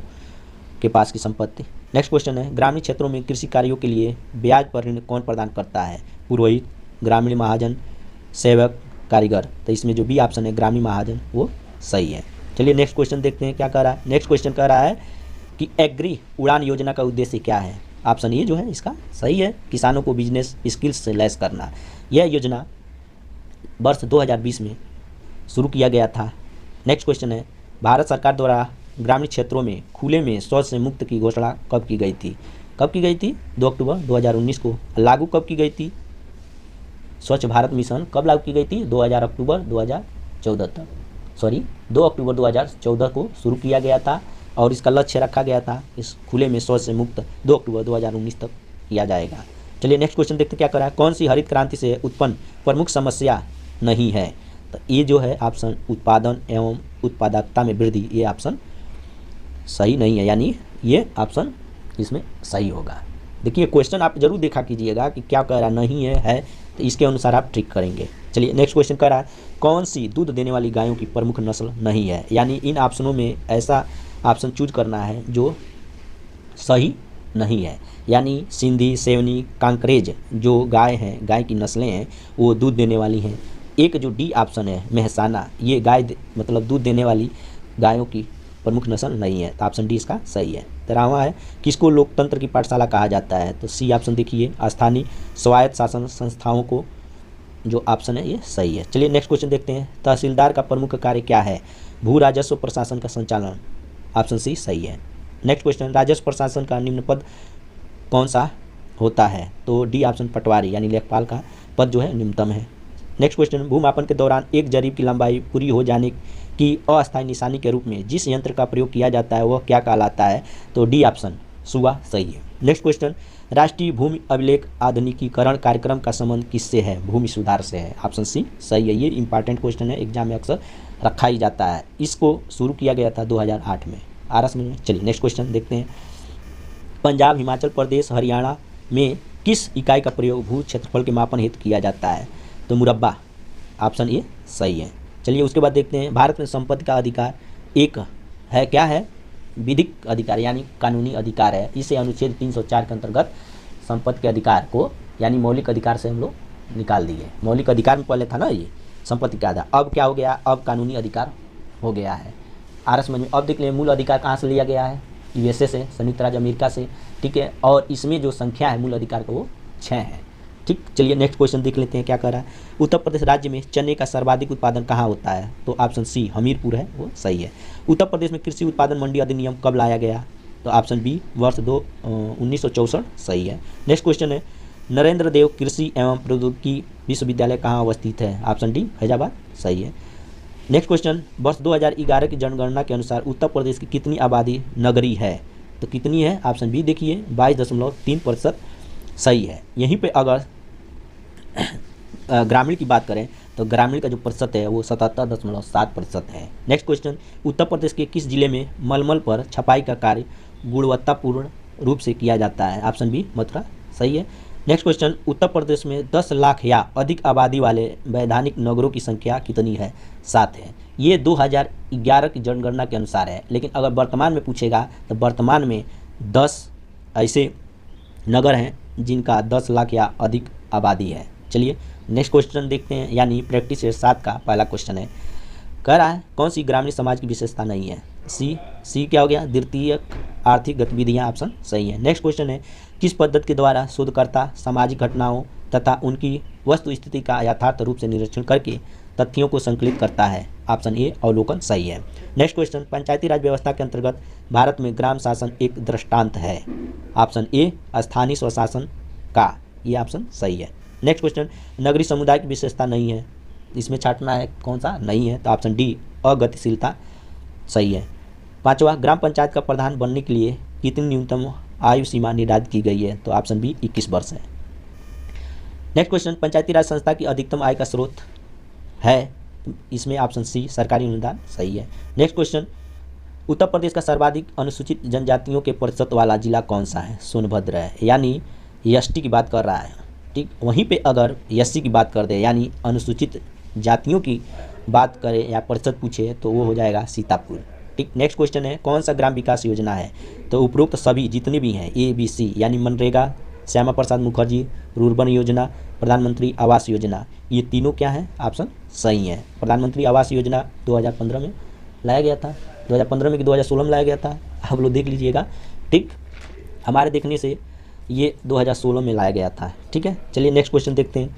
के पास की संपत्ति। नेक्स्ट क्वेश्चन है, ग्रामीण क्षेत्रों में कृषि कार्यों के लिए ब्याज पर ऋण कौन प्रदान करता है? पुरोहित, ग्रामीण महाजन, सेवक, कारीगर। तो इसमें जो बी ऑप्शन है ग्रामीण महाजन वो सही है। चलिए नेक्स्ट क्वेश्चन देखते हैं क्या कह रहा है। नेक्स्ट क्वेश्चन कह रहा है कि एग्री उड़ान योजना का उद्देश्य क्या है? ऑप्शन ए जो है इसका सही है, किसानों को बिजनेस स्किल्स से लैस करना। यह योजना वर्ष 2020 में शुरू किया गया था। नेक्स्ट क्वेश्चन है, भारत सरकार द्वारा ग्रामीण क्षेत्रों में खुले में शौच से मुक्त की घोषणा कब की गई थी? कब की गई थी? 2 अक्टूबर 2019 को। लागू कब की गई थी? स्वच्छ भारत मिशन कब लागू की गई थी? 2 अक्टूबर 2014 को शुरू किया गया था और इसका लक्ष्य रखा गया था इस खुले में शौच से मुक्त 2 अक्टूबर 2019 तक किया जाएगा। चलिए नेक्स्ट क्वेश्चन देखते क्या कर रहा है, कौन सी हरित क्रांति से उत्पन्न प्रमुख समस्या नहीं है? तो ये जो है ऑप्शन उत्पादन एवं उत्पादकता में वृद्धि, ये ऑप्शन सही नहीं है, यानी ये ऑप्शन इसमें सही होगा। देखिए क्वेश्चन आप जरूर देखा कीजिएगा कि क्या कह रहा नहीं है तो इसके अनुसार आप ट्रिक करेंगे। चलिए नेक्स्ट क्वेश्चन कह रहा है कौन सी दूध देने वाली गायों की प्रमुख नस्ल नहीं है? यानी इन ऑप्शनों में ऐसा ऑप्शन चूज करना है जो सही नहीं है, यानी सिंधी, सेवनी, कांकरेज जो गाय हैं, गाय की नस्लें हैं वो दूध देने वाली हैं। एक जो डी ऑप्शन है मेहसाना, ये गाय मतलब दूध देने वाली गायों की प्रमुख नस्ल नहीं है, तो ऑप्शन डी इसका सही है। 13वां है, किसको लोकतंत्र की पाठशाला कहा जाता है? तो सी ऑप्शन देखिए स्थानीय स्वायत्त शासन संस्थाओं को, जो ऑप्शन है ये सही है। चलिए नेक्स्ट क्वेश्चन देखते हैं, तहसीलदार का प्रमुख कार्य क्या है? भू राजस्व प्रशासन का संचालन, ऑप्शन सी सही है। नेक्स्ट क्वेश्चन, राजस्व प्रशासन का निम्न पद कौन सा होता है? तो डी ऑप्शन पटवारी यानी लेखपाल का पद जो है निम्नतम है। नेक्स्ट क्वेश्चन, भूमापन के दौरान एक जरीब की लंबाई पूरी हो जाने की अस्थायी निशानी के रूप में जिस यंत्र का प्रयोग किया जाता है वह क्या कहलाता है? तो डी ऑप्शन सुआ सही है। नेक्स्ट क्वेश्चन, राष्ट्रीय भूमि अभिलेख आधुनिकीकरण कार्यक्रम का संबंध किससे है? भूमि सुधार से है, ऑप्शन सी सही है। ये इंपॉर्टेंट क्वेश्चन है, एग्जाम में अक्सर रखा ही जाता है। इसको शुरू किया गया था 2008 में आरएस में। चलिए नेक्स्ट क्वेश्चन देखते हैं, पंजाब, हिमाचल प्रदेश, हरियाणा में किस इकाई का प्रयोग भू क्षेत्रफल के मापन हेतु किया जाता है? तो मुरब्बा, ऑप्शन ए सही है। चलिए उसके बाद देखते हैं, भारत में संपत्ति का अधिकार एक है क्या है, विधिक अधिकार यानी कानूनी अधिकार है। इसे अनुच्छेद 304 के अंतर्गत संपत्ति के अधिकार को यानी मौलिक अधिकार से हम लोग निकाल दिए। मौलिक अधिकार में पहले था ना ये संपत्ति का आधार, अब क्या हो गया, अब कानूनी अधिकार हो गया है। आरएस समझ में। अब देख लें मूल अधिकार कहाँ से लिया गया है, यूएसए से, संयुक्त राज्य अमेरिका से, ठीक है। और इसमें जो संख्या है मूल अधिकार का वो 6 है, ठीक। चलिए नेक्स्ट क्वेश्चन देख लेते हैं क्या कह रहा है। उत्तर प्रदेश राज्य में चने का सर्वाधिक उत्पादन कहाँ होता है, तो ऑप्शन सी हमीरपुर है, वो सही है। उत्तर प्रदेश में कृषि उत्पादन मंडी अधिनियम कब लाया गया, तो ऑप्शन बी वर्ष 1964 सही है। नेक्स्ट क्वेश्चन है नरेंद्र देव कृषि एवं प्रौद्योगिकी विश्वविद्यालय कहाँ अवस्थित है, ऑप्शन डी फैजाबाद सही है। नेक्स्ट क्वेश्चन वर्ष 2011 की जनगणना के अनुसार उत्तर प्रदेश की कितनी आबादी नगरी है, तो कितनी है, ऑप्शन बी देखिए 22.3% सही है। यहीं पे अगर ग्रामीण की बात करें तो ग्रामीण का जो प्रतिशत है वो 77.7% है। नेक्स्ट क्वेश्चन उत्तर प्रदेश के किस जिले में मलमल पर छपाई का कार्य गुणवत्तापूर्ण रूप से किया जाता है, ऑप्शन बी मथुरा सही है। नेक्स्ट क्वेश्चन उत्तर प्रदेश में 10 लाख या अधिक आबादी वाले वैधानिक नगरों की संख्या कितनी है, 7 है। ये 2011 की जनगणना के अनुसार है, लेकिन अगर वर्तमान में पूछेगा तो वर्तमान में 10 ऐसे नगर हैं जिनका 10 लाख या अधिक आबादी है। चलिए नेक्स्ट क्वेश्चन देखते हैं, यानी प्रैक्टिस 7 का पहला क्वेश्चन है, कह रहा है कौन सी ग्रामीण समाज की विशेषता नहीं है, सी क्या हो गया, द्वितीयक आर्थिक गतिविधियां, ऑप्शन सही है। नेक्स्ट क्वेश्चन है किस पद्धति के द्वारा शोधकर्ता सामाजिक घटनाओं तथा उनकी वस्तु स्थिति का यथार्थ रूप से निरीक्षण करके तथ्यों को संकलित करता है, ऑप्शन ए अवलोकन सही है। नेक्स्ट क्वेश्चन पंचायती राज व्यवस्था के अंतर्गत भारत में ग्राम शासन एक दृष्टांत है, ऑप्शन ए स्थानीय स्वशासन का, ये ऑप्शन सही है। नेक्स्ट क्वेश्चन नगरीय समुदाय की विशेषता नहीं है, इसमें छांटना है कौन सा नहीं है, तो ऑप्शन डी अगतिशीलता सही है। पांचवा ग्राम पंचायत का प्रधान बनने के लिए कितनी न्यूनतम आयु सीमा निर्धारित की गई है, तो ऑप्शन बी 21 वर्ष है। नेक्स्ट क्वेश्चन पंचायती राज संस्था की अधिकतम आय का स्रोत है, इसमें ऑप्शन सी सरकारी अनुदान सही है। नेक्स्ट क्वेश्चन उत्तर प्रदेश का सर्वाधिक अनुसूचित जनजातियों के प्रतिशत वाला जिला कौन सा है, सोनभद्र है, यानी एसटी की बात कर रहा है, ठीक। वहीं पे अगर एससी की बात कर दे यानी अनुसूचित जातियों की बात करें या प्रतिशत पूछे तो वो हो जाएगा सीतापुर, ठीक। नेक्स्ट क्वेश्चन है कौन सा ग्राम विकास योजना है, तो उपरोक्त सभी जितनी भी हैं ABC यानी मनरेगा, श्यामा प्रसाद मुखर्जी रुर्बन योजना, प्रधानमंत्री आवास योजना, ये तीनों क्या है, ऑप्शन सही है। प्रधानमंत्री आवास योजना 2015 में लाया गया था, 2015 में कि 2016 में लाया गया था, आप लोग देख लीजिएगा, ठीक। हमारे देखने से ये 2016 में लाया गया था, ठीक है। चलिए नेक्स्ट क्वेश्चन देखते हैं।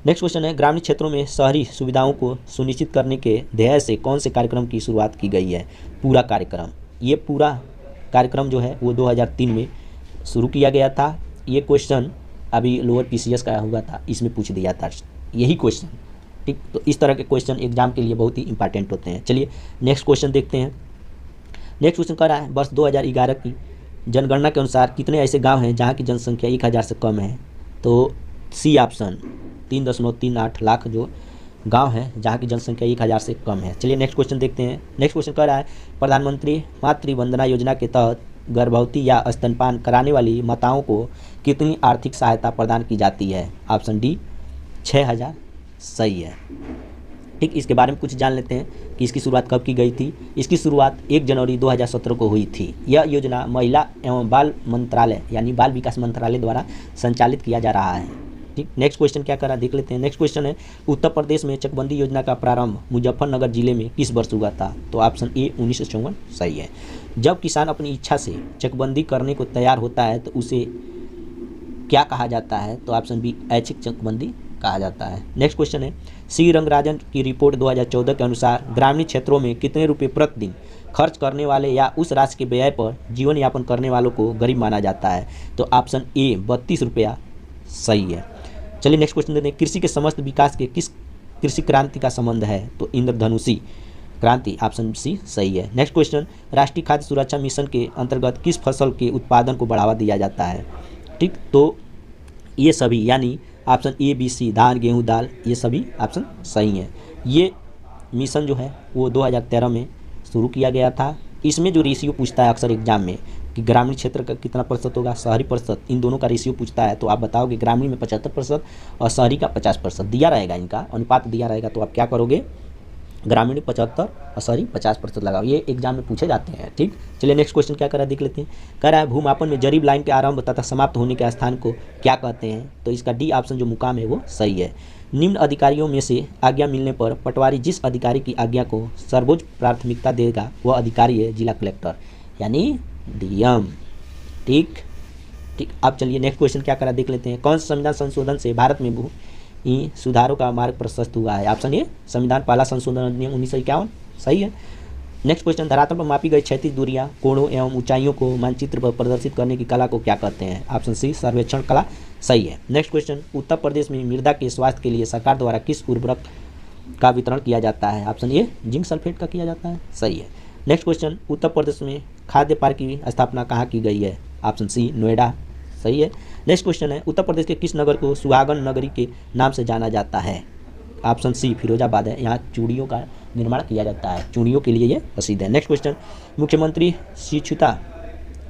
नेक्स्ट क्वेश्चन है ग्रामीण क्षेत्रों में शहरी सुविधाओं को सुनिश्चित करने के ध्येय से कौन से कार्यक्रम की शुरुआत की गई है, पूरा कार्यक्रम, ये पूरा कार्यक्रम जो है वो 2003 में शुरू किया गया था। ये क्वेश्चन अभी लोअर PCS का हुआ था, इसमें पूछ दिया था यही क्वेश्चन, ठीक। तो इस तरह के क्वेश्चन एग्जाम के लिए बहुत ही इंपॉर्टेंट होते हैं। चलिए नेक्स्ट क्वेश्चन देखते हैं। नेक्स्ट क्वेश्चन कह रहा है वर्ष 2011 की जनगणना के अनुसार कितने ऐसे गांव हैं जहां की जनसंख्या 1000 से कम है, तो सी ऑप्शन 3.38 लाख जो गांव हैं जहां की जनसंख्या 1000 से कम है। चलिए नेक्स्ट क्वेश्चन देखते हैं। नेक्स्ट क्वेश्चन कह रहा है प्रधानमंत्री मातृ वंदना योजना के तहत गर्भवती या स्तनपान कराने वाली माताओं को कितनी आर्थिक सहायता प्रदान की जाती है, ऑप्शन डी 6000 सही है, ठीक। इसके बारे में कुछ जान लेते हैं कि इसकी शुरुआत कब की गई थी। इसकी शुरुआत 1 जनवरी 2017 को हुई थी। यह योजना महिला एवं बाल मंत्रालय यानी बाल विकास मंत्रालय द्वारा संचालित किया जा रहा है, ठीक। नेक्स्ट क्वेश्चन क्या करा देख लेते हैं। नेक्स्ट क्वेश्चन है उत्तर प्रदेश में चकबंदी योजना का प्रारंभ मुजफ्फरनगर जिले में किस वर्ष हुआ था, तो ऑप्शन ए 1954 सही है। जब किसान अपनी इच्छा से चकबंदी करने को तैयार होता है तो उसे क्या कहा जाता है, तो ऑप्शन बी ऐच्छिक चकबंदी कहा जाता है। नेक्स्ट क्वेश्चन है सी रंगराजन की रिपोर्ट 2014 के अनुसार ग्रामीण क्षेत्रों में कितने रुपये प्रतिदिन खर्च करने वाले या उस राशि के व्यय पर जीवन यापन करने वालों को गरीब माना जाता है, तो ऑप्शन ए 32 रुपया सही है। चलिए नेक्स्ट क्वेश्चन देते हैं कृषि के समस्त विकास के किस कृषि क्रांति का संबंध है, तो इंद्रधनुषी क्रांति, ऑप्शन सी सही है। नेक्स्ट क्वेश्चन राष्ट्रीय खाद्य सुरक्षा मिशन के अंतर्गत किस फसल के उत्पादन को बढ़ावा दिया जाता है, ठीक। तो ये सभी यानी ऑप्शन ए बी सी धान गेहूँ दाल ये सभी ऑप्शन सही हैं। ये मिशन जो है वो 2013 में शुरू किया गया था। इसमें जो रेशियो पूछता है अक्सर एग्जाम में कि ग्रामीण क्षेत्र का कितना प्रतिशत होगा, शहरी प्रतिशत, इन दोनों का रेशियो पूछता है, तो आप बताओगे ग्रामीण में 75% और शहरी का 50% दिया रहेगा, इनका अनुपात दिया रहेगा, तो आप क्या करोगे ग्रामीण 50% लगाओ। ये एग्जाम में पूछे जाते हैं। ठीक, चलिए नेक्स्ट क्वेश्चन क्या करा देख लेते हैं। कह रहा है भूमापन में जरीब लाइन के आरंभ तथा समाप्त होने के स्थान को क्या कहते हैं? तो इसका डी ऑप्शन जो मुकाम है वो सही है। निम्न अधिकारियों में से आज्ञा मिलने पर पटवारी जिस अधिकारी की आज्ञा को सर्वोच्च प्राथमिकता देगा वह अधिकारी है जिला कलेक्टर, यानी डीएम। ठीक ठीक, अब चलिए नेक्स्ट क्वेश्चन क्या करा देख लेते हैं। कौन सा संविधान संशोधन से भारत में भू सुधारों का मार्ग प्रशस्त हुआ है? ऑप्शन ए संविधान पहला संशोधन अधिनियम 1951 सही है। नेक्स्ट क्वेश्चन, धरातल पर मापी गई क्षैतिज दूरियां, कोणों एवं ऊंचाइयों को मानचित्र पर प्रदर्शित करने की कला को क्या कहते हैं? ऑप्शन सी सर्वेक्षण कला सही है। नेक्स्ट क्वेश्चन, उत्तर प्रदेश में मृदा के स्वास्थ्य के लिए सरकार द्वारा किस उर्वरक का वितरण किया जाता है? ऑप्शन ए जिंक सल्फेट का किया जाता है सही है। नेक्स्ट क्वेश्चन, उत्तर प्रदेश में खाद्य पार्क की स्थापना कहाँ की गई है? ऑप्शन सी नोएडा सही है। नेक्स्ट क्वेश्चन है, उत्तर प्रदेश के किस नगर को सुहागन नगरी के नाम से जाना जाता है? ऑप्शन सी फिरोजाबाद है, यहाँ चूड़ियों का निर्माण किया जाता है, चूड़ियों के लिए ये प्रसिद्ध है। नेक्स्ट क्वेश्चन, मुख्यमंत्री शिक्षुता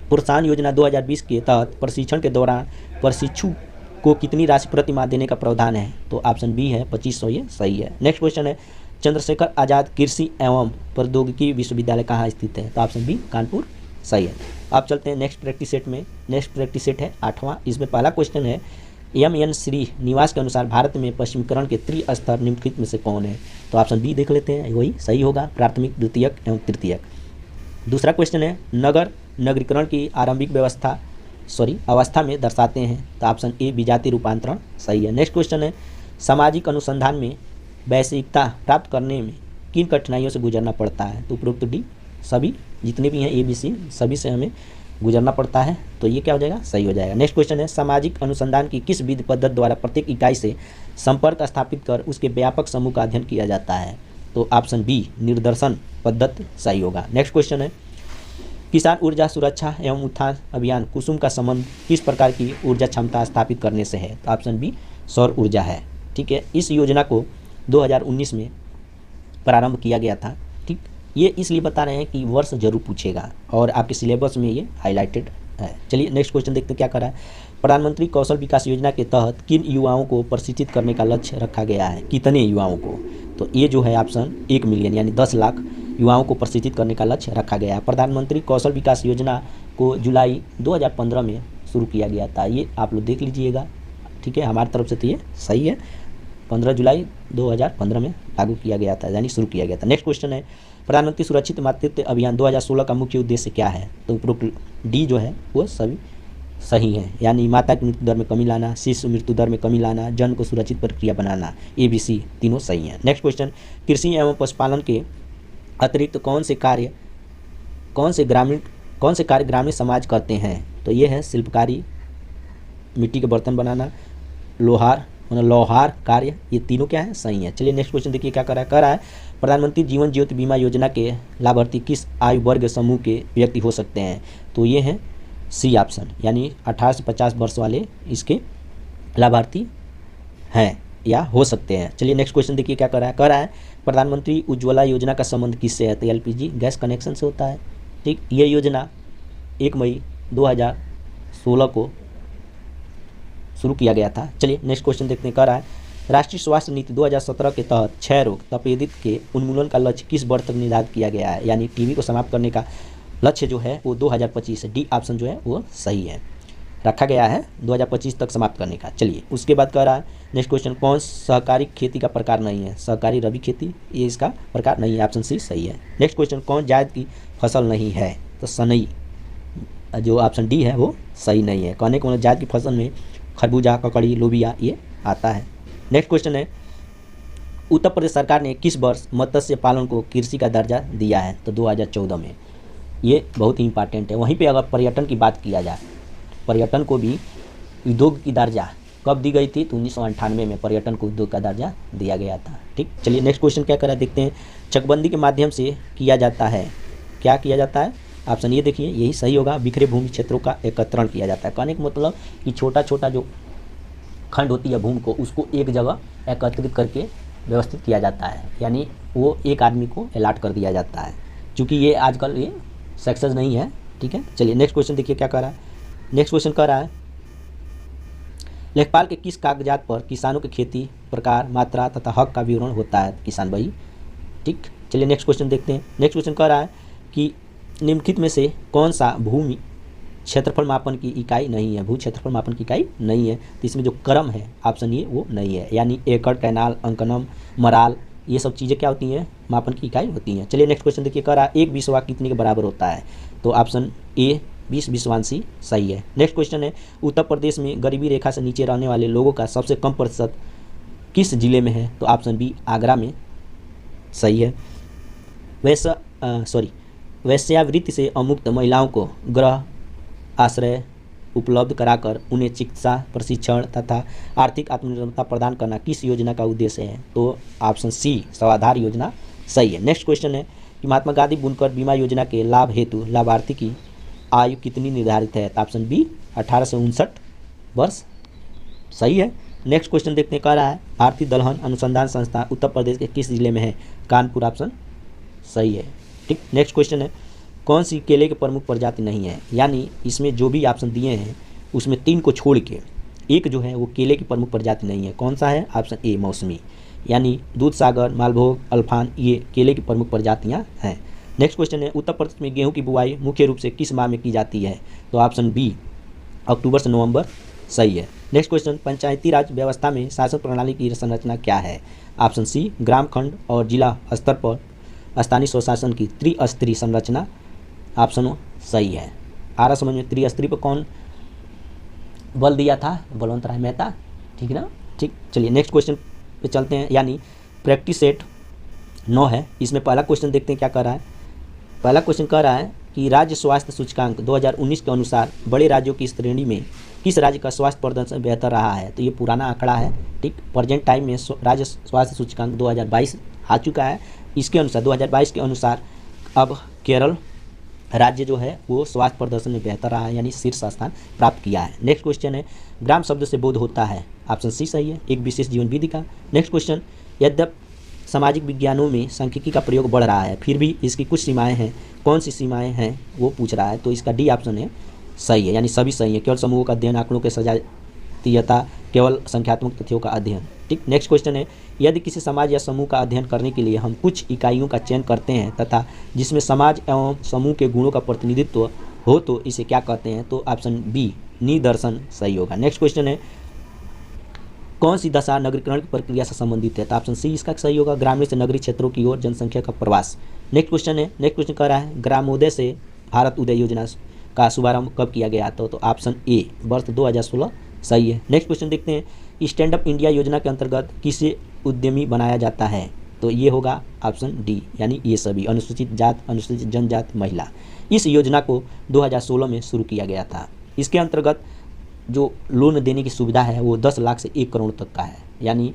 प्रोत्साहन योजना 2020 के तहत प्रशिक्षण के दौरान प्रशिक्षु को कितनी राशि प्रति माह देने का प्रावधान है? तो ऑप्शन बी है 2500, ये सही है। नेक्स्ट क्वेश्चन है, चंद्रशेखर आजाद कृषि एवं प्रौद्योगिकी विश्वविद्यालय कहाँ स्थित है? तो ऑप्शन बी कानपुर सही है। आप चलते हैं नेक्स्ट प्रैक्टिस सेट में। नेक्स्ट प्रैक्टिस सेट है 8वां। इसमें पहला क्वेश्चन है, एम.एन. श्रीनिवास के अनुसार भारत में पश्चिमीकरण के त्रिस्तर निम्नलिखित में से कौन है? तो ऑप्शन बी देख लेते हैं, वही सही होगा, प्राथमिक, द्वितीयक एवं तृतीयक। दूसरा क्वेश्चन है, नगरीकरण की आरंभिक अवस्था में दर्शाते हैं? तो ऑप्शन ए विजातीय रूपांतरण सही है। नेक्स्ट क्वेश्चन है, सामाजिक अनुसंधान में वैश्विकता प्राप्त करने में किन कठिनाइयों से गुजरना पड़ता है? तो उपरोक्त डी सभी, जितने भी हैं ए बी सी सभी से हमें गुजरना पड़ता है, तो ये क्या हो जाएगा? सही हो जाएगा। नेक्स्ट क्वेश्चन है, सामाजिक अनुसंधान की किस विधि पद्धति द्वारा प्रत्येक इकाई से संपर्क स्थापित कर उसके व्यापक समूह का अध्ययन किया जाता है? तो ऑप्शन बी निर्दर्शन पद्धति सही होगा। नेक्स्ट क्वेश्चन है, किसान ऊर्जा सुरक्षा एवं उत्थान अभियान कुसुम का संबंध किस प्रकार की ऊर्जा क्षमता स्थापित करने से है? तो ऑप्शन बी सौर ऊर्जा है। ठीक है, इस योजना को 2019 में प्रारंभ किया गया था। ठीक, ये इसलिए बता रहे हैं कि वर्ष जरूर पूछेगा और आपके सिलेबस में ये हाईलाइटेड है। चलिए नेक्स्ट क्वेश्चन देखते हैं क्या करा है। प्रधानमंत्री कौशल विकास योजना के तहत किन युवाओं को प्रशिक्षित करने का लक्ष्य रखा गया है? कितने युवाओं को? तो ये जो है ऑप्शन 1 मिलियन यानी 10 लाख युवाओं को प्रशिक्षित करने का लक्ष्य रखा गया है। प्रधानमंत्री कौशल विकास योजना को जुलाई 2015 में शुरू किया गया था, ये आप लोग देख लीजिएगा। ठीक है, हमारी तरफ से तो ये सही है, 15 जुलाई 2015 में लागू किया गया था, यानी शुरू किया गया था। नेक्स्ट क्वेश्चन है, प्रधानमंत्री सुरक्षित मातृत्व अभियान 2016 का मुख्य उद्देश्य क्या है? तो उपरोक्त डी जो है वो सभी सही है, यानी माता की मृत्यु दर में कमी लाना, शिशु मृत्यु दर में कमी लाना, जन्म को सुरक्षित प्रक्रिया बनाना, ए बी सी तीनों सही हैं। नेक्स्ट क्वेश्चन, कृषि एवं पशुपालन के अतिरिक्त कौन से कार्य ग्रामीण समाज करते हैं? तो ये है शिल्पकारी, मिट्टी के बर्तन बनाना, लोहार कार्य, ये तीनों क्या है? सही है। चलिए नेक्स्ट क्वेश्चन देखिए क्या कर रहा है। प्रधानमंत्री जीवन ज्योति बीमा योजना के लाभार्थी किस आयु वर्ग समूह के व्यक्ति हो सकते हैं? तो ये है सी ऑप्शन, यानी 18 से 50 वर्ष वाले इसके लाभार्थी हैं या हो सकते हैं। चलिए नेक्स्ट क्वेश्चन देखिए क्या कर रहा है। प्रधानमंत्री उज्ज्वला योजना का संबंध किससे है? तो एलपीजी गैस कनेक्शन से होता है। ठीक, ये योजना 1 मई 2016 को शुरू किया गया था। चलिए नेक्स्ट क्वेश्चन देखते हैं। कह रहा है, राष्ट्रीय स्वास्थ्य नीति 2017 के तहत क्षय रोग तपेदिक के उन्मूलन का लक्ष्य किस वर्ष तक निर्धारित किया गया है? यानी टीबी को समाप्त करने का लक्ष्य जो है वो 2025 है, डी ऑप्शन जो है वो सही है, रखा गया है 2025 तक समाप्त करने का। चलिए उसके बाद कह रहा है नेक्स्ट क्वेश्चन, कौन सहकारी खेती का प्रकार नहीं है? सहकारी रबी खेती, ये इसका प्रकार नहीं है, ऑप्शन सी सही है। नेक्स्ट क्वेश्चन, कौन जायद की फसल नहीं है? तो सनई, जो ऑप्शन डी है वो सही नहीं है। कौन जायद की फसल में खरबूजा, ककड़ी, लोबिया ये आता है। नेक्स्ट क्वेश्चन है, उत्तर प्रदेश सरकार ने किस वर्ष मत्स्य पालन को कृषि का दर्जा दिया है? तो 2014 में, ये बहुत ही इंपॉर्टेंट है। वहीं पे अगर पर्यटन की बात किया जाए, पर्यटन को भी उद्योग की दर्जा कब दी गई थी? तो 1998 में पर्यटन को उद्योग का दर्जा दिया गया था। ठीक, चलिए नेक्स्ट क्वेश्चन क्या करा देखते हैं। चकबंदी के माध्यम से किया जाता है, क्या किया जाता है? ऑप्शन ये देखिए, यही सही होगा, बिखरे भूमि क्षेत्रों का एकत्रण किया जाता है। कहने का मतलब कि छोटा छोटा जो खंड होती है भूमि को, उसको एक जगह एकत्रित करके व्यवस्थित किया जाता है, यानी वो एक आदमी को अलॉट कर दिया जाता है, क्योंकि ये आजकल ये सक्सेस नहीं है। ठीक है, चलिए नेक्स्ट क्वेश्चन देखिए क्या कर रहा है। नेक्स्ट क्वेश्चन कर रहा है, लेखपाल के किस कागजात पर किसानों के खेती प्रकार, मात्रा तथा हक का विवरण होता है? किसान भाई ठीक, चलिए नेक्स्ट क्वेश्चन देखते हैं। नेक्स्ट क्वेश्चन कह रहा है कि निम्नलिखित में से कौन सा भूमि क्षेत्रफल मापन की इकाई नहीं है, भू क्षेत्रफल मापन की इकाई नहीं है। तो इसमें जो क्रम है ऑप्शन ये वो नहीं है, यानी एकड़, कैनाल, अंकनम, मराल, ये सब चीज़ें क्या होती हैं, मापन की इकाई होती हैं। चलिए नेक्स्ट क्वेश्चन देखिए, कह रहा है एक विश्वाक कितने के बराबर होता है। तो ऑप्शन ए 20 विश्वांशी सही है। नेक्स्ट क्वेश्चन है उत्तर प्रदेश में गरीबी रेखा से नीचे रहने वाले लोगों का सबसे कम प्रतिशत किस जिले में है। तो ऑप्शन बी आगरा में सही है। वैश्यावृत्ति से अमुक्त महिलाओं को गृह आश्रय उपलब्ध कराकर उन्हें चिकित्सा प्रशिक्षण तथा आर्थिक आत्मनिर्भरता प्रदान करना किस योजना का उद्देश्य है। तो ऑप्शन सी स्वाधार योजना सही है। नेक्स्ट क्वेश्चन है कि महात्मा गांधी बुनकर बीमा योजना के लाभ हेतु लाभार्थी की आयु कितनी निर्धारित है। तो ऑप्शन बी 18 से 59 वर्ष सही है। नेक्स्ट क्वेश्चन देखते हैं, कह रहा है भारतीय दलहन अनुसंधान संस्थान उत्तर प्रदेश के किस जिले में है। कानपुर ऑप्शन सही है। ठीक, नेक्स्ट क्वेश्चन है कौन सी केले की प्रमुख प्रजाति नहीं है। यानी इसमें जो भी ऑप्शन दिए हैं उसमें 3 को छोड़ के एक जो है वो केले की प्रमुख प्रजाति नहीं है। कौन सा है, ऑप्शन ए मौसमी, यानी दूध सागर, मालभोग, अल्फान ये केले की प्रमुख प्रजातियां हैं। नेक्स्ट क्वेश्चन है उत्तर प्रदेश में गेहूं की बुआई मुख्य रूप से किस माह में की जाती है। तो ऑप्शन बी अक्टूबर से नवंबर सही है। नेक्स्ट क्वेश्चन पंचायती राज व्यवस्था में शासन प्रणाली की संरचना क्या है। ऑप्शन सी ग्राम खंड और जिला स्तर पर स्थानीय स्वशासन की त्रिस्तरीय संरचना ऑप्शन सही है। आ रहा समझ में, त्रिस्तरीय पर कौन बल दिया था, बलवंत राय मेहता, ठीक ना। ठीक, चलिए नेक्स्ट क्वेश्चन पे चलते हैं, यानी प्रैक्टिस सेट 9 है। इसमें पहला क्वेश्चन देखते हैं क्या कर रहा है। पहला क्वेश्चन कह रहा है कि राज्य स्वास्थ्य सूचकांक 2019 के अनुसार बड़े राज्यों की श्रेणी में किस राज्य का स्वास्थ्य प्रदर्शन बेहतर रहा है। तो ये पुराना आंकड़ा है। ठीक, प्रेजेंट टाइम में राज्य स्वास्थ्य सूचकांक 2022 आ चुका है। इसके अनुसार 2022 के अनुसार अब केरल राज्य जो है वो स्वास्थ्य प्रदर्शन में बेहतर रहा है, यानी शीर्ष स्थान प्राप्त किया है। नेक्स्ट क्वेश्चन है ग्राम शब्द से बोध होता है। ऑप्शन सी सही है, एक विशेष जीवन विधि का। नेक्स्ट क्वेश्चन यद्यपि सामाजिक विज्ञानों में सांख्यिकी का प्रयोग बढ़ रहा है फिर भी इसकी कुछ सीमाएं हैं, कौन सी सीमाएं हैं वो पूछ रहा है। तो इसका डी ऑप्शन है सही है, यानी सभी सही है। केवल समूहों का अध्ययन, आंकड़ों के सजातीयता, केवल संख्यात्मक तथ्यों का अध्ययन। ठीक, नेक्स्ट क्वेश्चन है यदि किसी समाज या समूह का अध्ययन करने के लिए हम कुछ इकाइयों का चयन करते हैं तथा जिसमें समाज एवं समूह के गुणों का प्रतिनिधित्व हो तो इसे क्या कहते हैं। तो ऑप्शन बी निदर्शन सही होगा। नेक्स्ट क्वेश्चन है कौन सी दशा नगरीकरण की प्रक्रिया से संबंधित है। तो ऑप्शन सी इसका सही होगा, ग्रामीण से नगरीय क्षेत्रों की ओर जनसंख्या का प्रवास। नेक्स्ट क्वेश्चन कह रहा है ग्रामोदय से भारत उदय योजना का शुभारंभ कब किया गया। तो ऑप्शन ए वर्ष 2016 सही है। नेक्स्ट क्वेश्चन देखते हैं स्टैंड अप इंडिया योजना के अंतर्गत किसे उद्यमी बनाया जाता है। तो ये होगा ऑप्शन डी, यानी ये सभी अनुसूचित जात, अनुसूचित जनजाति, महिला। इस योजना को 2016 में शुरू किया गया था। इसके अंतर्गत जो लोन देने की सुविधा है वो 10 लाख से 1 करोड़ तक का है, यानी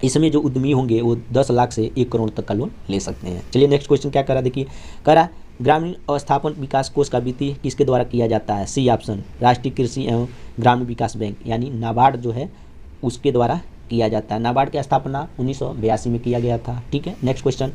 इसमें जो उद्यमी होंगे वो 10 लाख से 1 करोड़ तक का लोन ले सकते हैं। चलिए नेक्स्ट क्वेश्चन क्या करा देखिए, करा ग्रामीण अस्थापन विकास कोष का वित्तीय किसके द्वारा किया जाता है। सी ऑप्शन राष्ट्रीय कृषि एवं ग्रामीण विकास बैंक, यानी नाबार्ड जो है उसके द्वारा किया जाता है। नाबार्ड की स्थापना 1982 में किया गया था। ठीक है, नेक्स्ट क्वेश्चन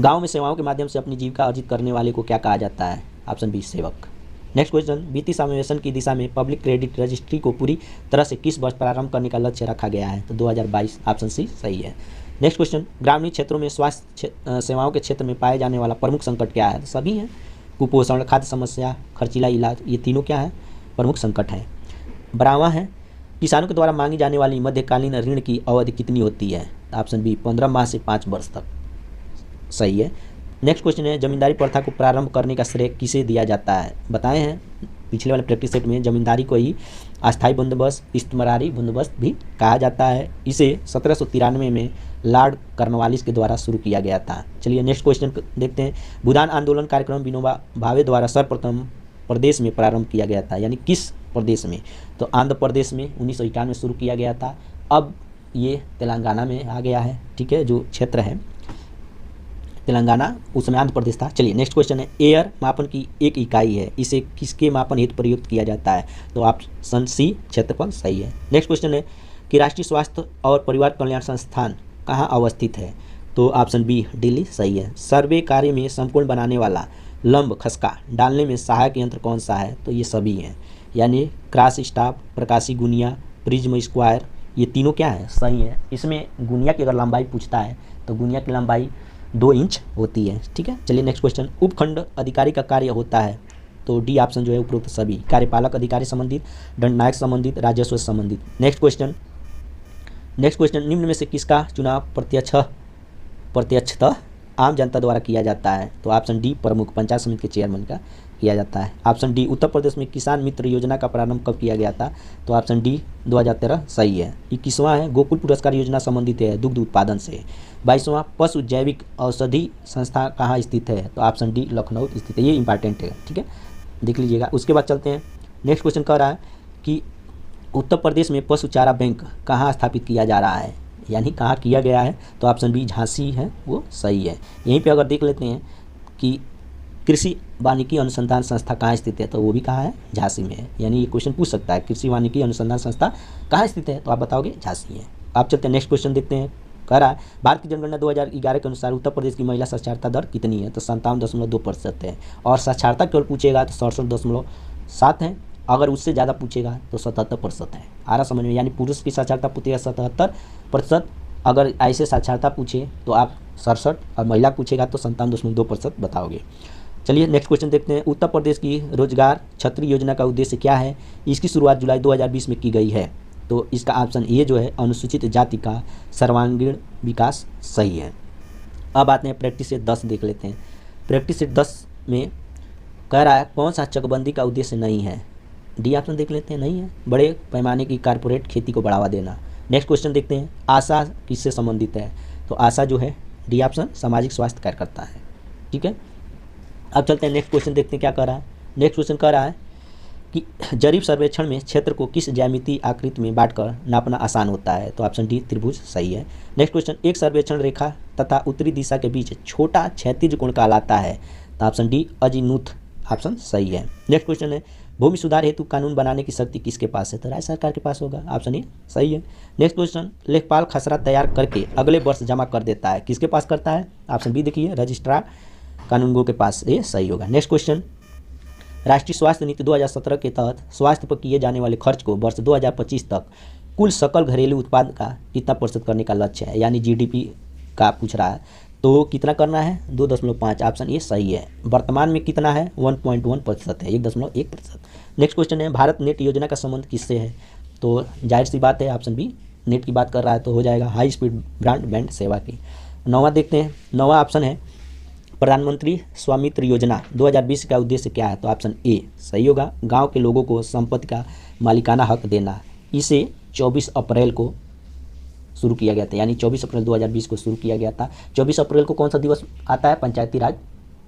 गांव में सेवाओं के माध्यम से अपनी जीविका अर्जित करने वाले को क्या कहा जाता है। ऑप्शन बी सेवक। नेक्स्ट क्वेश्चन वित्तीय समावेशन की दिशा में पब्लिक क्रेडिट रजिस्ट्री को पूरी तरह से किस वर्ष प्रारंभ करने का लक्ष्य रखा गया है। तो 2022 ऑप्शन सी सही है। नेक्स्ट क्वेश्चन ग्रामीण क्षेत्रों में स्वास्थ्य सेवाओं के क्षेत्र में पाए जाने वाला प्रमुख संकट क्या है। तो सभी हैं, कुपोषण, खाद्य समस्या, खर्चीला इलाज, ये तीनों क्या है प्रमुख संकट है। 12वां है किसानों के द्वारा मांगी जाने वाली मध्यकालीन ऋण की अवधि कितनी होती है। ऑप्शन बी 15 माह से 5 वर्ष तक सही है। नेक्स्ट क्वेश्चन है जमींदारी प्रथा को प्रारंभ करने का श्रेय किसे दिया जाता है। बताए हैं पिछले वाले प्रैक्टिस सेट में जमींदारी को ही अस्थायी बंदोबस्त, इस्तेमारी बंदोबस्त भी कहा जाता है। इसे 1793 में लॉर्ड कॉर्नवालिस के द्वारा शुरू किया गया था। चलिए नेक्स्ट क्वेश्चन देखते हैं भूदान आंदोलन कार्यक्रम विनोबा भावे द्वारा सर्वप्रथम प्रदेश में प्रारंभ किया गया था, यानी किस प्रदेश में। तो आंध्र प्रदेश में 1951 में शुरू किया गया था। अब ये तेलंगाना में आ गया है। ठीक है, जो क्षेत्र है तेलंगाना उस समय आंध्र प्रदेश था। चलिए नेक्स्ट क्वेश्चन है एयर मापन की एक इकाई है, इसे किसके मापन हेतु प्रयुक्त किया जाता है। तो ऑप्शन सी क्षेत्रफल सही है। नेक्स्ट क्वेश्चन है कि राष्ट्रीय स्वास्थ्य और परिवार कल्याण संस्थान कहाँ अवस्थित है। तो ऑप्शन बी दिल्ली सही है। सर्वे कार्य में संपूर्ण बनाने वाला लंब खसका डालने में सहायक यंत्र कौन सा है। तो ये सभी हैं, यानी क्रॉस स्टाफ, प्रकाशी गुनिया, प्रिज्म स्क्वायर, ये तीनों क्या है, सही है। इसमें गुनिया की अगर लंबाई पूछता है तो गुनिया की लंबाई 2 इंच होती है। ठीक है, चलिए नेक्स्ट क्वेश्चन। उपखंड अधिकारी का कार्य होता है, तो डी ऑप्शन जो है उपरोक्त सभी। कार्यपालक अधिकारी संबंधित, दंडनायक संबंधित, राजस्व संबंधित। नेक्स्ट क्वेश्चन निम्न में से किसका चुनाव प्रत्यक्षतः आम जनता द्वारा किया जाता है, तो ऑप्शन डी प्रमुख पंचायत समिति के चेयरमैन का किया जाता है। ऑप्शन डी उत्तर प्रदेश में किसान मित्र योजना का प्रारंभ कब किया गया था, तो ऑप्शन डी 2013 सही है। 21वां है गोकुल पुरस्कार योजना संबंधित है दुग्ध उत्पादन से। 22वां पशु जैविक औषधि संस्था कहाँ स्थित है, तो ऑप्शन डी लखनऊ स्थित है। ये इंपॉर्टेंट है, ठीक है, देख लीजिएगा। उसके बाद चलते हैं, नेक्स्ट क्वेश्चन कह रहा है कि उत्तर प्रदेश में पशु चारा बैंक कहाँ स्थापित किया जा रहा है, यानी कहाँ किया गया है, तो ऑप्शन बी झांसी है, वो सही है। यहीं पे अगर देख लेते हैं कि कृषि वानिकी अनुसंधान संस्था कहाँ स्थित है, तो वो भी कहाँ है, झांसी में है। यानी ये क्वेश्चन पूछ सकता है कृषि वानिकी अनुसंधान संस्था कहाँ स्थित है, तो आप बताओगे झांसी है। आप चलते हैं नेक्स्ट क्वेश्चन देखते हैं। कह रहा है भारत की जनगणना 2011 के अनुसार उत्तर प्रदेश की महिला साक्षरता दर कितनी है, तो 57.2% है। और साक्षरता केवल पूछेगा तो 67.7 है। अगर उससे ज़्यादा पूछेगा तो 77% है। आ रहा समझ में, यानी पुरुष की साक्षरता पूछेगा 77%, अगर ऐसे साक्षरता पूछे तो आप 67, और महिला पूछेगा तो 57.2% बताओगे। चलिए नेक्स्ट क्वेश्चन देखते हैं। उत्तर प्रदेश की रोजगार छतरी योजना का उद्देश्य क्या है, इसकी शुरुआत जुलाई 2020 में की गई है, तो इसका ऑप्शन ए जो है अनुसूचित जाति का सर्वांगीण विकास सही है। अब आते हैं प्रैक्टिस सेट 10 देख लेते हैं। प्रैक्टिस सेट 10 में कह रहा है कौन सा चकबंदी का उद्देश्य नहीं है, डी ऑप्शन देख लेते हैं, नहीं है। बड़े पैमाने की कारपोरेट खेती को बढ़ावा देना। नेक्स्ट क्वेश्चन देखते हैं, आशा किससे संबंधित है, तो आशा जो है डी ऑप्शन सामाजिक स्वास्थ्य कार्यकर्ता है, ठीक है। अब चलते हैं नेक्स्ट क्वेश्चन देखते हैं क्या कह रहा है। नेक्स्ट क्वेश्चन कह रहा है कि जरीब सर्वेक्षण में क्षेत्र को किस ज्यामितीय आकृति में बांटकर नापना आसान होता है, तो ऑप्शन डी त्रिभुज सही है। नेक्स्ट क्वेश्चन एक सर्वेक्षण रेखा तथा उत्तरी दिशा के बीच छोटा क्षैतिज कोण कहलाता है, तो ऑप्शन डी अजीमुथ ऑप्शन सही है। नेक्स्ट क्वेश्चन है भूमि सुधार हेतु कानून बनाने की शक्ति किसके पास है, तो राज्य सरकार के पास होगा, ऑप्शन ए सही है। नेक्स्ट क्वेश्चन लेखपाल खसरा तैयार करके अगले वर्ष जमा कर देता है, किसके पास करता है, ऑप्शन बी देखिए रजिस्ट्रार कानूनगो के पास, ये सही होगा। नेक्स्ट क्वेश्चन राष्ट्रीय स्वास्थ्य नीति 2017 के तहत स्वास्थ्य पर किए जाने वाले खर्च को वर्ष 2025 तक कुल सकल घरेलू उत्पाद का कितना प्रतिशत करने का लक्ष्य है, यानी जीडीपी का पूछ रहा है, तो कितना करना है 2.5, ऑप्शन ए सही है। वर्तमान में कितना है 1.1% है, 1.1%। नेक्स्ट क्वेश्चन है भारत नेट योजना का संबंध किससे है, तो जाहिर सी बात है ऑप्शन बी नेट की बात कर रहा है, तो हो जाएगा हाई स्पीड ब्रॉडबैंड सेवा की। 9वां देखते हैं, 9वां ऑप्शन है प्रधानमंत्री स्वामित्व योजना 2020 का उद्देश्य क्या है, तो ऑप्शन ए सही होगा। गांव के लोगों को संपत्ति का मालिकाना हक देना। इसे 24 अप्रैल को शुरू किया गया था, यानी 24 अप्रैल 2020 को शुरू किया गया था। 24 अप्रैल को कौन सा दिवस आता है, पंचायती राज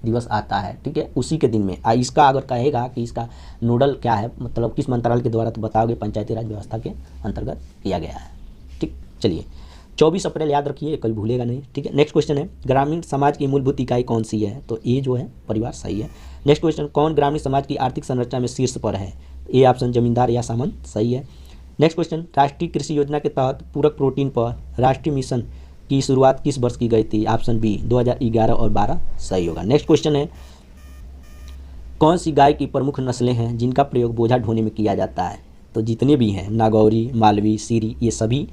दिवस आता है, ठीक है, उसी के दिन में। इसका अगर कहेगा कि इसका नोडल क्या है, मतलब किस मंत्रालय के द्वारा, तो बताओगे पंचायती राज व्यवस्था के अंतर्गत किया गया है, ठीक। चलिए 24 अप्रैल याद रखिए, कभी भूलेगा नहीं, ठीक है। नेक्स्ट क्वेश्चन है ग्रामीण समाज की मूलभूत इकाई कौन सी है, तो ये जो है परिवार सही है। नेक्स्ट क्वेश्चन कौन ग्रामीण समाज की आर्थिक संरचना में शीर्ष पर है, ए ऑप्शन जमींदार या सामंत सही है। नेक्स्ट क्वेश्चन राष्ट्रीय कृषि योजना के तहत पूरक प्रोटीन पर राष्ट्रीय मिशन की शुरुआत किस वर्ष की गई थी, ऑप्शन बी 2011 और 12 सही होगा। नेक्स्ट क्वेश्चन है कौन सी गाय की प्रमुख नस्लें हैं जिनका प्रयोग बोझा ढोने में किया जाता है, तो जितने भी हैं नागौरी, मालवी, सीरी, ये सभी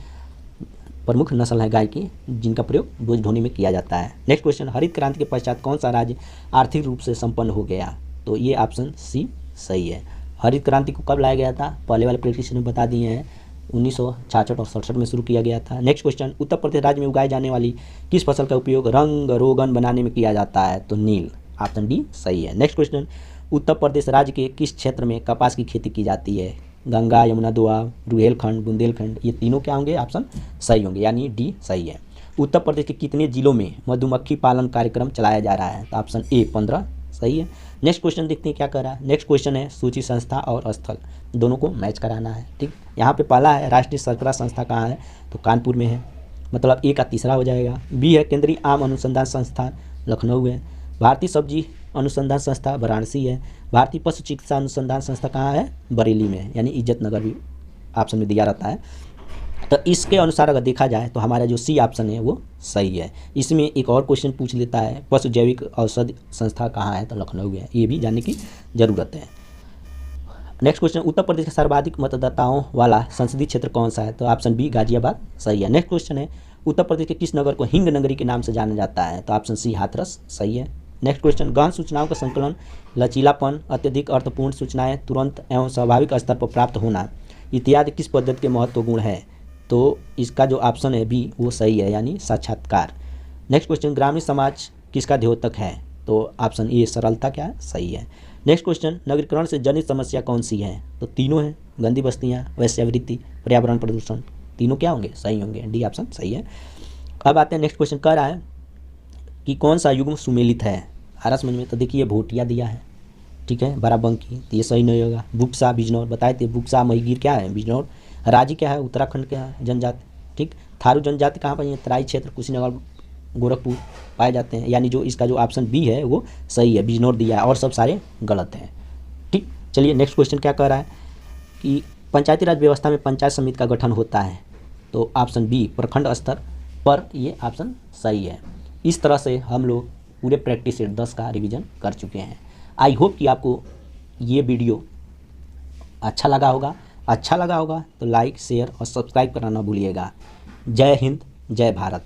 प्रमुख नस्ल है गाय की जिनका प्रयोग बोझ ढोने में किया जाता है। नेक्स्ट क्वेश्चन हरित क्रांति के पश्चात कौन सा राज्य आर्थिक रूप से संपन्न हो गया, तो ये ऑप्शन सी सही है। हरित क्रांति को कब लाया गया था, पहले वाले प्रैक्टिस में बता दिए हैं, 1966 और 67 में शुरू किया गया था। नेक्स्ट क्वेश्चन उत्तर प्रदेश राज्य में उगाई जाने वाली किस फसल का उपयोग रंग रोगन बनाने में किया जाता है, तो नील, ऑप्शन डी सही है। नेक्स्ट क्वेश्चन उत्तर प्रदेश राज्य के किस क्षेत्र में कपास की खेती की जाती है, गंगा, यमुना, दोआब, रुहेलखंड, बुंदेलखंड, ये तीनों क्या होंगे, ऑप्शन सही होंगे, यानी डी सही है। उत्तर प्रदेश के कितने जिलों में मधुमक्खी पालन कार्यक्रम चलाया जा रहा है, तो ऑप्शन ए 15 सही है। नेक्स्ट क्वेश्चन देखते हैं क्या कर रहा है। नेक्स्ट क्वेश्चन है सूची संस्था और स्थल दोनों को मैच कराना है, ठीक। यहाँ पे पहला है राष्ट्रीय शर्करा संस्था कहाँ है, तो कानपुर में है, मतलब ए का तीसरा हो जाएगा। बी है केंद्रीय आम अनुसंधान संस्थान लखनऊ है। भारतीय सब्जी अनुसंधान संस्था वाराणसी है। भारतीय पशु चिकित्सा अनुसंधान संस्था कहाँ है, बरेली में है, यानी इज्जत नगर भी ऑप्शन में दिया रहता है। तो इसके अनुसार अगर देखा जाए तो हमारा जो सी ऑप्शन है वो सही है। इसमें एक और क्वेश्चन पूछ लेता है पशु जैविक औषधि संस्था कहाँ है, तो लखनऊ है, ये भी जानने की ज़रूरत है। नेक्स्ट क्वेश्चन, उत्तर प्रदेश के सर्वाधिक मतदाताओं वाला संसदीय क्षेत्र कौन सा है? तो ऑप्शन बी गाजियाबाद सही है। नेक्स्ट क्वेश्चन है, उत्तर प्रदेश के किस नगर को हिंग नगरी के नाम से जाना जाता है? तो ऑप्शन सी हाथरस सही है। नेक्स्ट क्वेश्चन, गहन सूचनाओं का संकलन, लचीलापन, अत्यधिक अर्थपूर्ण सूचनाएं तुरंत एवं स्वाभाविक स्तर पर प्राप्त होना इत्यादि किस पद्धति के महत्व गुण है? तो इसका जो ऑप्शन है बी वो सही है, यानी साक्षात्कार। नेक्स्ट क्वेश्चन, ग्रामीण समाज किसका द्योतक है? तो ऑप्शन ए सरलता क्या है? सही है। नेक्स्ट क्वेश्चन, नगरीकरण से जनित समस्या कौन सी है? तो तीनों हैं, गंदी बस्तियाँ, वैश्यावृत्ति, पर्यावरण प्रदूषण। तीनों क्या होंगे? सही होंगे, डी ऑप्शन सही है। अब आते हैं नेक्स्ट क्वेश्चन, कह रहा है कि कौन सा युग्म सुमेलित है? आ रहा समझ में? तो देखिए भोटिया दिया है, ठीक है, बाराबंकी, तो ये सही नहीं होगा। बुक्सा बिजनौर बताए थे, बुक्सा महिगिर क्या है? बिजनौर। राजी क्या है? उत्तराखंड क्या है? जनजाति, ठीक। थारू जनजाति कहाँ पर? तराई क्षेत्र, कुशीनगर, गोरखपुर पाए जाते हैं, यानी जो इसका जो ऑप्शन बी है वो सही है, बिजनौर दिया है, और सब सारे गलत हैं, ठीक। चलिए नेक्स्ट क्वेश्चन क्या कह रहा है कि पंचायती राज व्यवस्था में पंचायत समिति का गठन होता है? तो ऑप्शन बी प्रखंड स्तर पर, ये ऑप्शन सही है। इस तरह से हम लोग पूरे प्रैक्टिस सेट 10 का रिवीजन कर चुके हैं। आई होप कि आपको ये वीडियो अच्छा लगा होगा तो लाइक, शेयर और सब्सक्राइब करना ना भूलिएगा। जय हिंद, जय भारत।